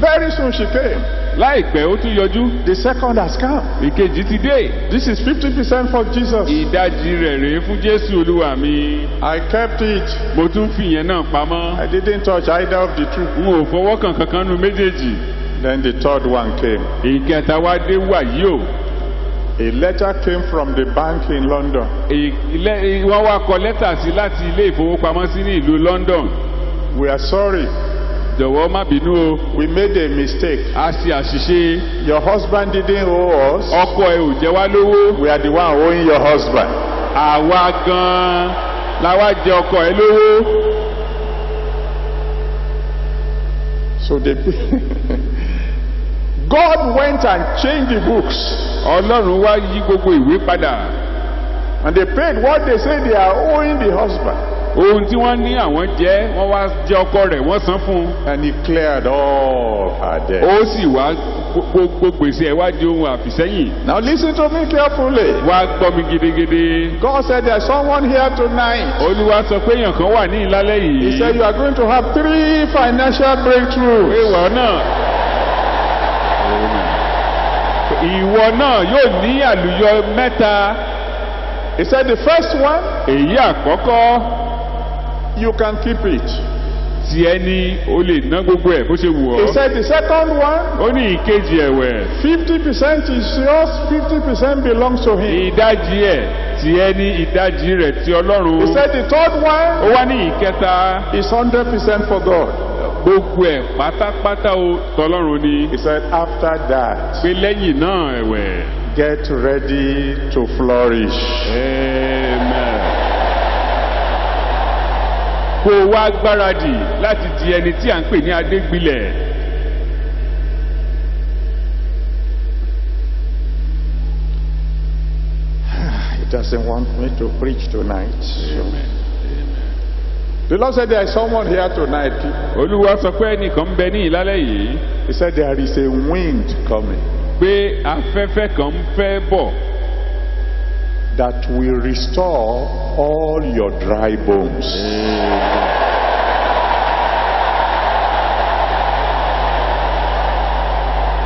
Very soon she came.
Láìpẹ́ ó tún yọjú.
The second has come.
Ìkejì ti dé.
This is 50% for Jesus.
Ìdajì rẹ̀ rèé fún Jésù Olúwa mi.
I kept it.
Mo tún fìyẹn náà pamọ́.
I didn't touch either of the two.
N ò fọwọ́ kàn kankan nu méjèèjì.
Then the third one came.
Ìkẹta wá dé wàyí o.
A letter came from the bank in London.
Wọ́n wá kọ lẹ́tà sí láti ilé ìfowópamọ́sí ní ìlú London.
We are sorry.
Jọ̀wọ́ má bínú o.
We made a mistake.
A ṣe àṣìṣe.
Your husband didn't owe us.
Ọkọ ẹ ò jẹ wá lówó.
We are the one owing your husband.
Àwa gan-an la wá jẹ ọkọ ẹ lówó.
So they God went and changed the books.
Ọlọ́run wá yí gbogbo ìwé padà.
And they paid what they say they are owing the husband.
ohun tí wọ́n ní àwọn jẹ́ wọ́n wá jẹ́ ọkọ rẹ̀ wọ́n san fún un.
And he cleared all her debts.
ó sì wá gbogbo gbèsè ẹ̀ wá di ohun àfìsẹ́yìn.
Now listen to me carefully.
wá gbọ́ mi gidigidi.
God said there's someone here tonight.
olúwa sọ pé èèyàn kan wà ní ìlálẹ́ yìí.
He said you are going to have 3 financial
pé
breakthroughs.
ìwọ náà yóò ní àlùyọ mẹ́ta.
He said the first one,
èyí àkọ́kọ́
you can keep it.
tí ẹni o lè ná gbogbo ẹ̀ bó ṣe wù
He
ọ́.
said the second one,
ó ní ìkejì ẹ̀wẹ̀
50% is yours, 50% belongs to him.
ìdajì ẹ̀ tí ẹni ìdajì rẹ̀ ti Ọlọ́run.
He said the third one
ó wá ní ìkẹta
is 100% for God.
gbogbo ẹ̀ pátápátá o tọlọ́run ni.
He said after that,
pé lẹ́yìn náà ẹ̀wẹ̀.
get ready to flourish.
Amen. kó o wá gbáradì láti di ẹni tí à ń pè ní adégbìlẹ̀.
He doesn't want me to preach tonight.
Amen.
The Lord said there is someone here tonight.
olúwa sọ pé ẹnìkan ń bẹ ní ìlálẹ́ yìí.
He said there is a wind coming
pé afẹ́fẹ́ kan ń fẹ́ bọ̀.
that will restore all your dry bones.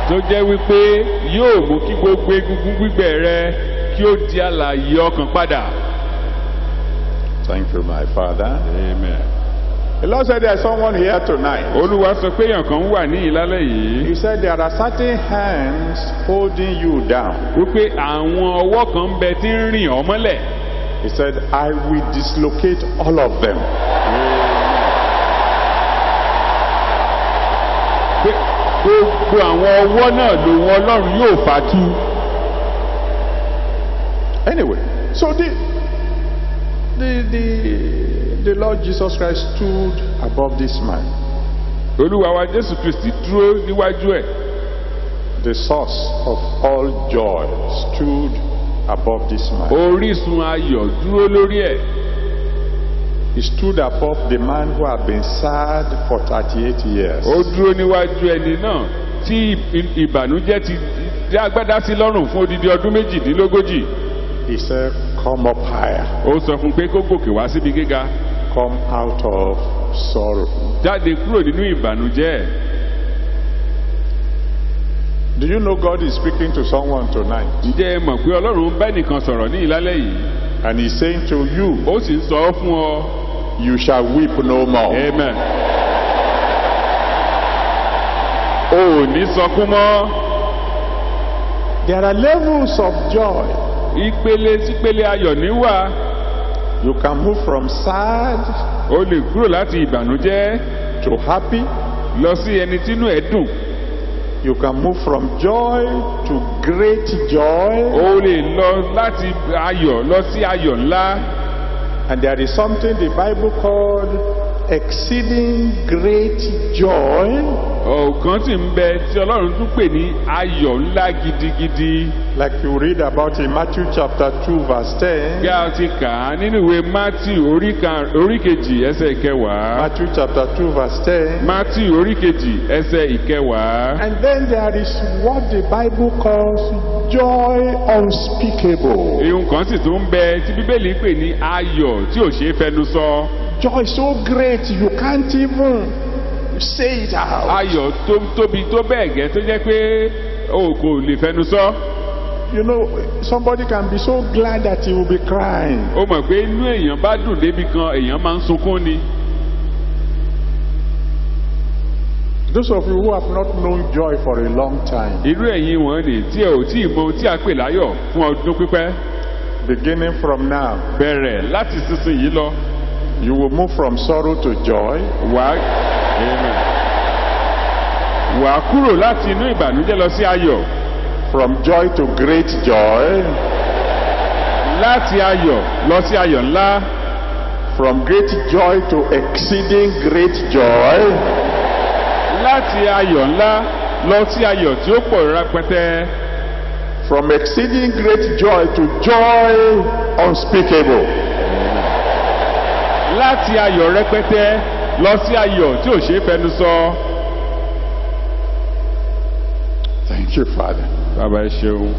tó jẹ́ wípé yóò mú kí gbogbo egungun gbígbẹ rẹ kí ó di alààyè ọkàn padà.
Thank you, my Father.
Amen.
The Lord said there is someone here tonight.
olúwa sọ pé èèyàn kan wà ní ìlálẹ́ yìí.
He said there are certain hands holding you down.
wípé àwọn ọwọ́ kan ń bẹ tí ń rìn ọ́ mọ́lẹ̀.
He said, I will dislocate all of them.
pé gbogbo àwọn ọwọ́ náà lòun ọlọ́run yóò fàtú.
Anyway, so the Lord Jesus Christ stood above this man.
olúwa wa jésù kristi dúró níwájú ẹ̀.
The source of all joy stood above this man.
orísun ayọ̀ dúró lórí ẹ̀.
He stood above the man who had been sad for 38 years.
ó dúró níwájú ẹni náà tí ìbànújẹ́ ti dé agbádá sí lọ́rùn fún odidi ọdún méjìdínlógójì.
He said, come up higher.
ó sọ fún pé kó gòkè wá síbi gíga.
Come out of sorrow.
jáde kúrò nínú ìbànújẹ́.
Do you know God is speaking to someone tonight?
ǹjẹ́ ẹ mọ̀ pé ọlọ́run ń bá ẹnìkan sọ̀rọ̀ ní ìlálẹ́ yìí.
And he's saying to you,
ó sì ń sọ ọ́ fún ọ.
you shall weep no more.
Amen. o ò ní sọkún mọ́.
There are levels of joy.
ìpele sípele ayọ̀ níwà.
You can move from sad
o lè kúrò láti ìbànújẹ́
to happy.
lọ sí ẹni tínú ẹ̀ dùn.
You can move from joy to great joy.
o lè lọ láti ayọ̀ lọ sí ayọ̀ ńlá.
And there is something the Bible called exceeding great joy.
ọ̀kan sì ń bẹ tí ọlọ́run tún pè ní ayọ̀ ńlá gidigidi.
Like you read about in Matthew chapter 2 verse 10.
bí a ti kà á nínú ìwé Matthew orí kejì ẹsẹ̀ ìkẹwàá.
Matthew chapter 2 verse 10.
Matthew orí kejì ẹsẹ̀ ìkẹwàá.
And then there is what the Bible calls joy unspeakable.
ihun kan sì tún ń bẹ tí bíbélì pè ní ayọ̀ tí ò ṣeé fẹnu sọ.
Joy so great you can't even say it out.
ayọ̀ tó tóbi tó bẹ́ẹ̀ gẹ́ tó jẹ́ pé o kò lè fẹnu sọ.
You know, somebody can be so glad that he will be crying.
o mọ̀ pé inú èèyàn bá dùn débi kan èèyàn máa ń sunkún ni.
Those of you who have not known joy for a long time,
irú ẹ̀yin wọn ni tí ẹ ò tí ì mọ ohun tí a pè láyọ̀ fún ọdún pípẹ́.
beginning from now,
bẹ̀rẹ̀ láti sísìn yìí lọ.
you will move from sorrow to joy.
wà á kúrò láti inú ìbànújẹ́ lọ sí ayọ̀.
From joy to great joy.
láti ayọ̀ lọ sí ayọ̀ ńlá.
From great joy to exceeding great joy.
láti ayọ̀ ńlá lọ sí ayọ̀ tí ó pọ̀ rẹpẹtẹ.
From exceeding great joy to joy unspeakable.
láti ayọ̀ rẹpẹtẹ lọ sí ayọ̀ tí ò ṣeé fẹnu sọ.
Thank you, Father.
Bàbá ẹ ṣeun.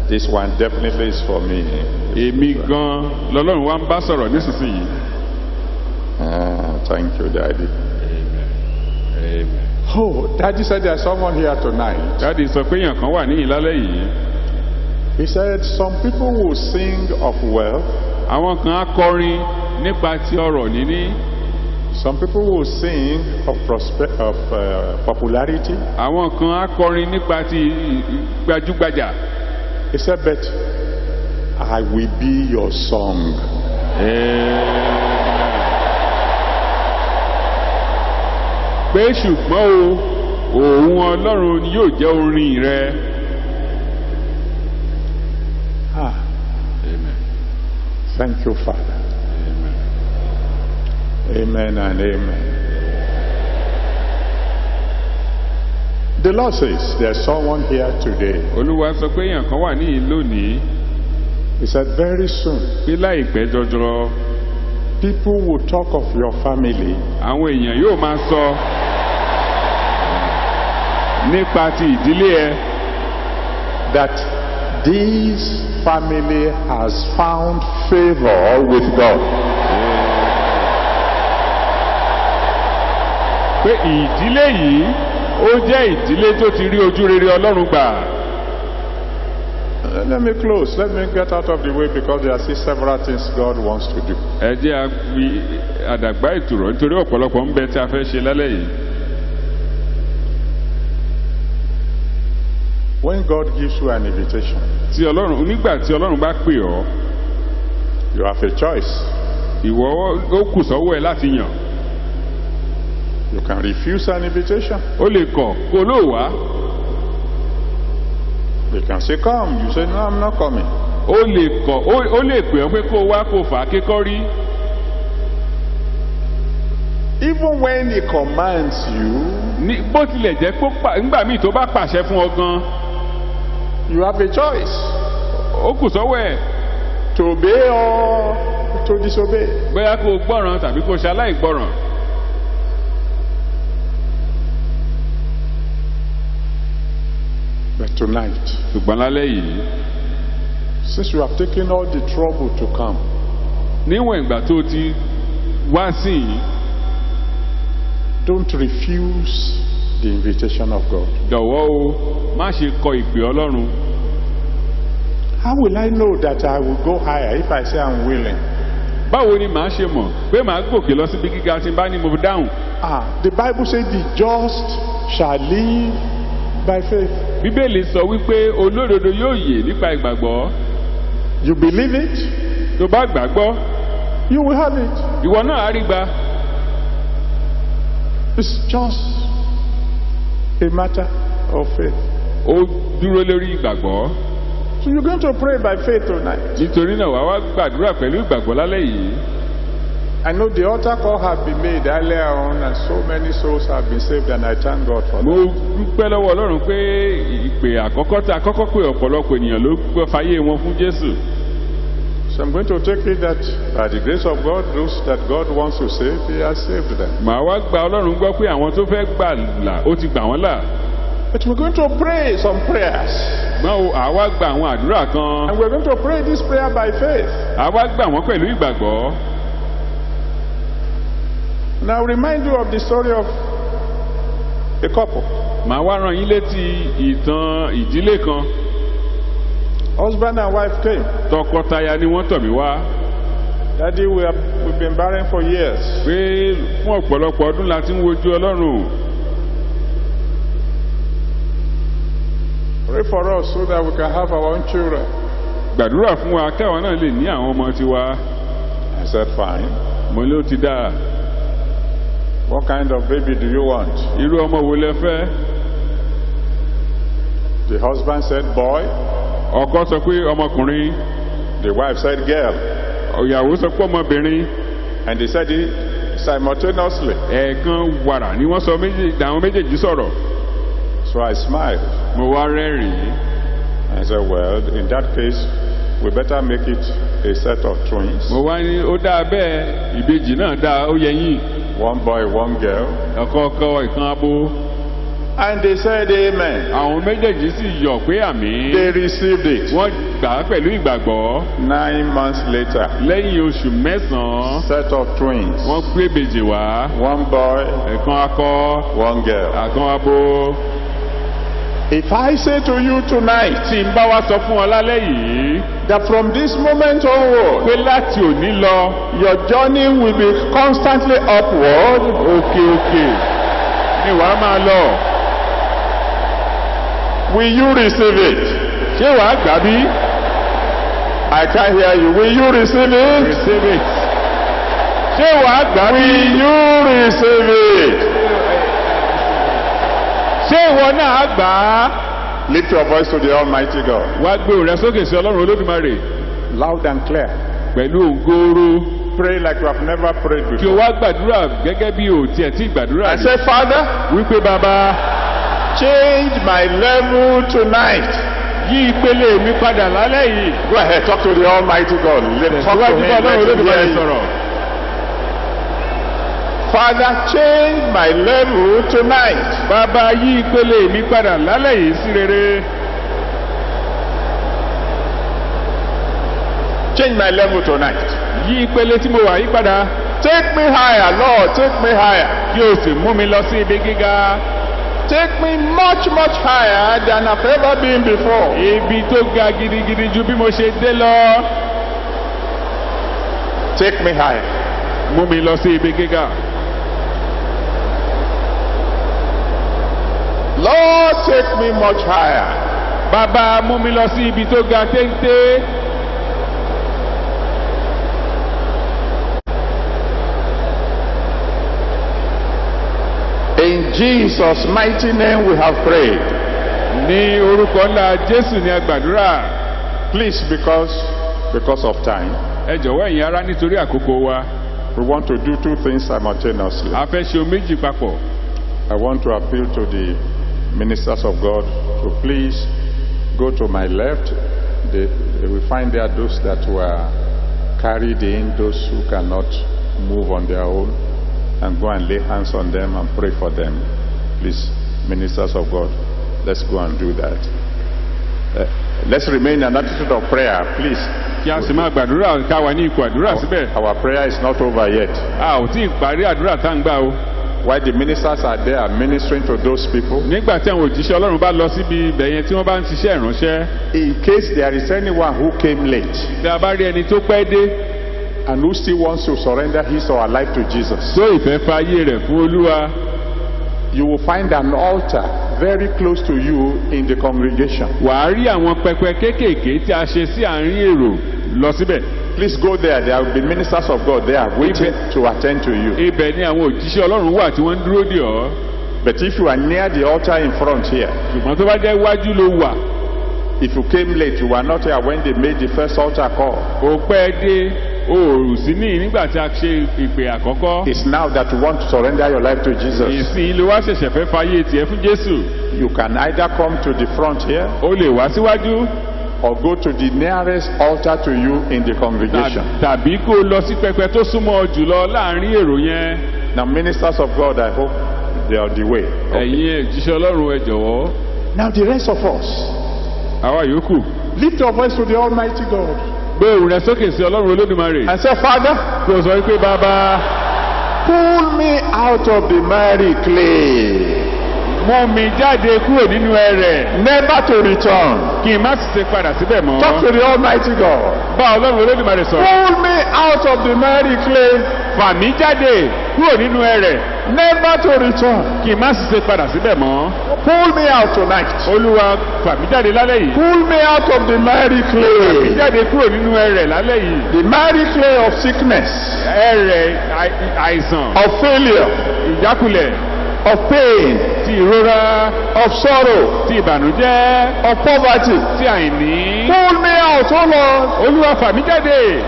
This one definitely is for me.
Èmi gan lọ́lọ́run wa ń bá sọ̀rọ̀ nísinsìnyí.
Thank you, Daddy.
Amen. Amen.
Oh, Daddy said there's someone here tonight.
Dáàdi sọ pé èèyàn kan wà níyìn lálẹ́ yìí.
He said some people will sing of wealth.
Àwọn kan á kọrin nípa ti ọrọ̀ níní.
Some people will sing of popularity.
Àwọn kan á kọrin nípa ti gbajúgbajà.
He said, but I will be your song.
Pé ṣùgbọ́n òun Ọlọ́run ni yóò jẹ́ orin rẹ. Amen.
Thank you, Father.
Amen.
Amen and amen. The Lord says there's someone here today.
Olúwa sọ pé èèyàn kan wà níyìn lónìí.
He said very soon.
Pé láìpẹ́ jọjọ.
People will talk of your family.
Àwọn èèyàn yóò máa sọ nípa ti ìdílé ẹ.
That this family has found favor with God.
Pé ìdílé yìí ó jẹ́ ìdílé tó ti rí ojú rere Ọlọ́run gbà.
Let me close. Let me get out of the way because there are still several things God wants to do.
Ẹ jẹ́ a fi àdàgbà ìtùrọ̀ nítorí ọ̀pọ̀lọpọ̀ ń bẹ tí a fẹ́ ṣe lálẹ́ yìí.
When God gives you an invitation,
nígbà tí Ọlọ́run bá pè ọ́,
you have a choice.
Ìwọ ó kù sọ́wọ́ ẹ láti yàn.
You can refuse an invitation.
Ó lè kọ̀ kó ló wá.
You can say come. You say no, I'm not coming.
Ó lè kọ̀ ó lè pè ọ́ pé kó wá kó fà á kékọ́rí.
Even when he commands you,
bó tilẹ̀ jẹ́ pé nígbà míì tó bá pàṣẹ fún ọ gan,
you have a choice.
Ó kù sọ́wọ́ ẹ̀.
To obey or to disobey.
Bóyá kó gbọ́ràn tàbí kó ṣaláìgbọ́ràn.
But tonight,
ṣùgbọ́n lálẹ́ yìí,
since you have taken all the trouble to come,
níwọ̀n ìgbà tó ti wá sí yìí,
don't refuse the invitation of God.
Jọ̀wọ́ o, má ṣe kọ ìpè Ọlọ́run.
How will I know that I will go higher if I say I'm willing?
Báwo ni màá ṣe mọ̀ pé màá gòkè lọ síbi gíga tí n bá ní mo dáhùn?
The Bible says the just shall live by faith.
Bíbélì sọ wípé olódodo yóò yè nípa ìgbàgbọ́.
You believe it?
Tó bá gbàgbọ́,
you will have it.
Ìwọ náà á rí gbà.
It's just a matter of faith.
Ó dúró lórí ìgbàgbọ́.
So you're going to pray by faith tonight.
Nítorí náà wàá wá gbàdúrà pẹ̀lú ìgbàgbọ́ lálẹ́ yìí.
I know the altar call have been made earlier on and so many souls have been saved and I thank God for that.
Mo dúpẹ́ lọ́wọ́ Ọlọ́run pé ìpè àkọ́kọ́ tí a kọ́kọ́ pè ọ̀pọ̀lọpọ̀ ènìyàn ló fayé wọn fún Jésù.
So I'm going to take it that by the grace of God, those that God wants to save, He has saved them.
Màá wá gba Ọlọ́run gbọ́ pé àwọn tó fẹ́ gbà là ó ti gbà wọ́n là.
But we're going to pray some prayers.
Gbọ́n àwa gba àwọn àdúrà kan.
And we're going to pray this prayer by faith.
Àwa gbà wọ́n pẹ̀lú ìgbàgbọ́.
Now remind you of the story of a couple.
Màá wá rán yín létí ìtàn ìdílé kan.
Husband and wife came.
Tọkọtaya ni wọ́n tọ̀ mí wá.
Daddy, we've been barren for years.
Pé fún ọ̀pọ̀lọpọ̀ ọdún la ti ń wojú Ọlọ́run.
Pray for us so that we can have our own children.
Gbàdúrà fún wa káwọn náà lè ní àwọn ọmọ tiwa.
I said fine.
Mo ló ti dáa.
What kind of baby do you want?
Irú ọmọ wo lẹ fẹ́?
The husband said boy.
Ọkọ sọ pé ọmọkùnrin.
The wife said girl.
Ìyàwó sọ pé ọmọbìnrin.
And they said it simultaneously.
Ẹ̀ẹ̀kan wàrà ni wọ́n sọ àwọn méjèèjì sọ̀rọ̀.
So I smiled.
Mo wá rẹ́rìn-ín.
I said, well, in that case, we better make it a set of twins,
mo wá ní ó dáa bẹ́ẹ̀, ìbejì náà dáa, ó yẹ yín.
one boy, one girl.
Ọ̀kọ̀ọ̀kan ìkan abo.
And they said amen.
Àwọn méjèèjì sì yọ̀ pé àmín.
They received it.
Wọ́n gbà á pẹ̀lú ìgbàgbọ́.
9 months later,
Lẹ́yìn oṣù mẹ́sàn-án,
set of twins,
wọ́n gbé ìbejì wá.
one boy,
Ìkan akọ,
one girl.
àkan abo.
If I say to you tonight
Tí n bá wá sọ fún ọ lálẹ́ yìí,
that from this moment onward,
pé láti òní lọ,
your journey will be constantly upward,
òkè ni wàá máa lọ.
will you receive it?
Ṣé wàá gbà bí?
I can't hear you. Will you receive it?
Receive it. Ṣé wàá gbà bí?
Will you receive it?
Ṣé ìwọ náà gbà á?
Lift your voice to the Almighty God.
Wá gbé òun rẹ sókè sí Ọlọ́run Olódùmarè
Loud and clear.
pẹ̀lú òǹgóoró.
Pray like you have never prayed
Kí o
before.
wá gbàdúrà gẹ́gẹ́ bí o tiẹ̀ tí gbàdúrà
I
rí.
say, Father,
Wípé bàbá,
change my level tonight.
yí ìpele mi padà lálẹ́ yìí.
Go ahead, talk to the Almighty God. Talk to
Síwájú
him.
bá Ọlọ́run
Let him
Olódùmarè
hear you.
sọ̀rọ̀.
Father, change my level tonight.
Bàbá, yí ìpele mi padà lálẹ́ yìí sí rere.
Change my level tonight.
Yí ìpele tí mo wà yí padà.
Take me higher, Lord. Take me higher.
Kí o sì mú mi lọ sí ibi gíga.
Take me much, much higher than I've ever been before.
Ibi tó ga gidigidi ju bí mo ṣe dé lọ.
Take me higher.
Mú mi lọ sí ibi gíga.
Lord, take me much higher.
Bàbá, mú mi lọ sí ibi tó ga téńté.
In Jesus' mighty name we have prayed.
Ní orúkọ ńlá Jésù ni a gbàdúrà.
Please, because of time,
Ẹ jọ̀wọ́ ẹ̀yin ará nítorí àkókò wa.
we want to do two things simultaneously.
A fẹ́ ṣe ohun méjì papọ̀.
I want to appeal to the ministers of God to please go to my left. They will find there those that were carried in, those who cannot move on their own, and go and lay hands on them and pray for them. Please, ministers of God, let's go and do that. Let's remain in an attitude of prayer, please.
Kí a sì máa gbàdúrà ká wà ní ipò àdúrà síbẹ̀.
Our prayer is not over yet.
A ò tí ì parí àdúrà tá ń gbà o.
While the ministers are there ministering to those people,
Nígbà tí àwọn òjíṣẹ́ Ọlọ́run bá lọ síbi ibẹ̀ yẹn tí wọ́n bá ń ṣiṣẹ́ ìránṣẹ́.
in case there is anyone who came late
Bí a bá rí ẹni tó pẹ́ dé,
and who still wants to surrender his or her life to Jesus,
tó ìfẹ́ fa ayé rẹ̀ fún Olúwa,
you will find an altar very close to you in the congregation.
wàá rí àwọn pẹpẹ kéékèèké tí a ṣe sí àárín èrò lọ síbẹ̀.
Please go there. There will be ministers of God there waiting to attend to you.
Ibẹ̀ ni àwọn òjíṣẹ́ Ọlọ́run wà tí wọ́n ń dúró dè ọ́.
But if you are near the altar in front here,
Ṣùgbọ́n tó bá jẹ́ iwájú ló wà,
if you came late, you were not here when they made the first altar call.
ò pẹ́ dé, o ò sí ní nígbà tí a ṣe ìpè àkọ́kọ́.
It's now that you want to surrender your life to Jesus.
Ìsìn ló wá ṣẹ̀ṣẹ̀ fẹ́ fayé tiẹ̀ fún Jésù.
You can either come to the front here
O lè wá síwájú
or go to the nearest altar to you in the congregation.
tàbí kó o lọ sí pẹpẹ tó súnmọ́ ọ jùlọ láàárín èrò yẹn.
Now, ministers of God, I hope they are on the way.
Ẹ̀yin òjíṣẹ́ Ọlọ́run ẹ jọ̀wọ́.
Now, the rest of us,
Àwa yòókù.
lift your voice to the Almighty God
Gbé ohùn rẹ sókè sí Ọlọ́run Olódùmarè.
and say, Father,
Kí o sọ wípé bàbá,
pull me out of the miry clay,
mú mi jáde kúrò nínú ẹrẹ̀.
never to return.
Kí n má sì ṣe padà síbẹ̀ mọ́.
Talk to the Almighty God.
Bá Ọlọ́run Olódùmarè sọ̀rọ̀.
Pull me out of the miry clay,
Fà mí jáde kúrò nínú ẹrẹ̀.
never to return.
Kí n má sì ṣe padà síbẹ̀ mọ́.
Pull me out tonight.
Olúwa, fà mí jáde lálẹ́ yìí.
Pull me out of the miry
Fà mí
clay,
jáde kúrò nínú ẹrẹ̀ lálẹ́ yìí.
the miry clay of sickness,
Ẹrẹ̀ àìsàn,
of failure,
ìjákulẹ̀,
of pain,
ti ìrora,
of sorrow,
ti ìbànújẹ́,
of poverty.
ti àìní.
Pull me out, oh Lord.
Olúwa, fà mí jáde.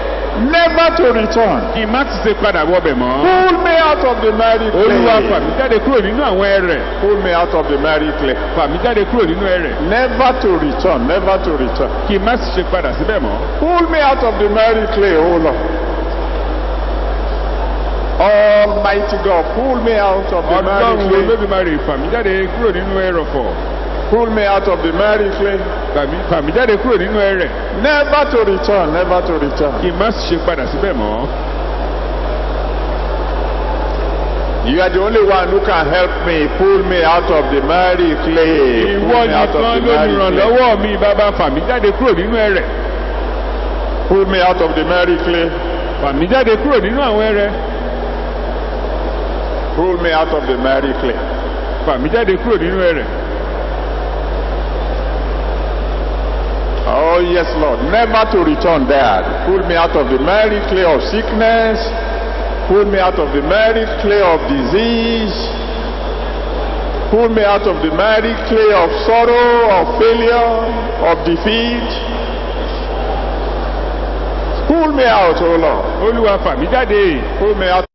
never to return.
kí n má ti ṣe padà wọbẹ̀ mọ́.
Pull me out of the miry
olúwa fà
clay.
mí jáde kúrò nínú àwọn ẹrẹ̀.
Pull me out of the miry clay.
fà mí jáde kúrò nínú ẹrẹ̀.
Never to return, never to return.
kí n má sì ṣe padà síbẹ̀ mọ́.
Pull me out of the miry clay, O Lord. Almighty God, pull me out of the miry
ọlọ́run
clay.
olódùmarè fà mí jáde kúrò nínú ẹrọ̀fọ̀.
Pull me out of the miry clay.
fà mí jáde kúrò nínú ẹrẹ̀.
Never to return, never to return.
kí n má sì ṣe padà síbẹ̀ mọ́.
You are the only one who can help me. Pull me out of the miry clay.
ìwọ nìkan lolùrànlọ́wọ́ mi bàbá fà mí jáde kúrò nínú ẹrẹ̀.
Pull me out of the miry clay.
fà mí jáde kúrò nínú àwọn ẹrẹ̀.
Pull me out of the miry clay.
fà mí jáde kúrò nínú ẹrẹ̀.
Oh yes, Lord. Never to return there. Pull me out of the miry clay of sickness. Pull me out of the miry clay of disease. Pull me out of the miry clay of sorrow, of failure, of defeat. Pull me out, oh Lord.
olúwa fà mí jáde.
Pull me out.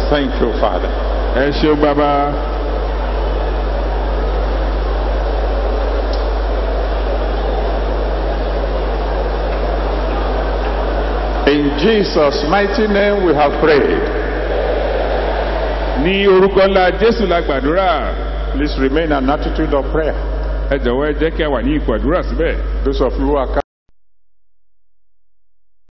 Thank you, Father.
ẹ ṣeun bàbá.
In Jesus' mighty name we have prayed.
ní orúkọ ńlá jésù la gbàdúrà.
Please remain in an attitude of prayer.
ẹ jọ̀wọ́ ẹ jẹ́ kí a wà ní ipò àdúrà síbẹ̀.
Those of you who are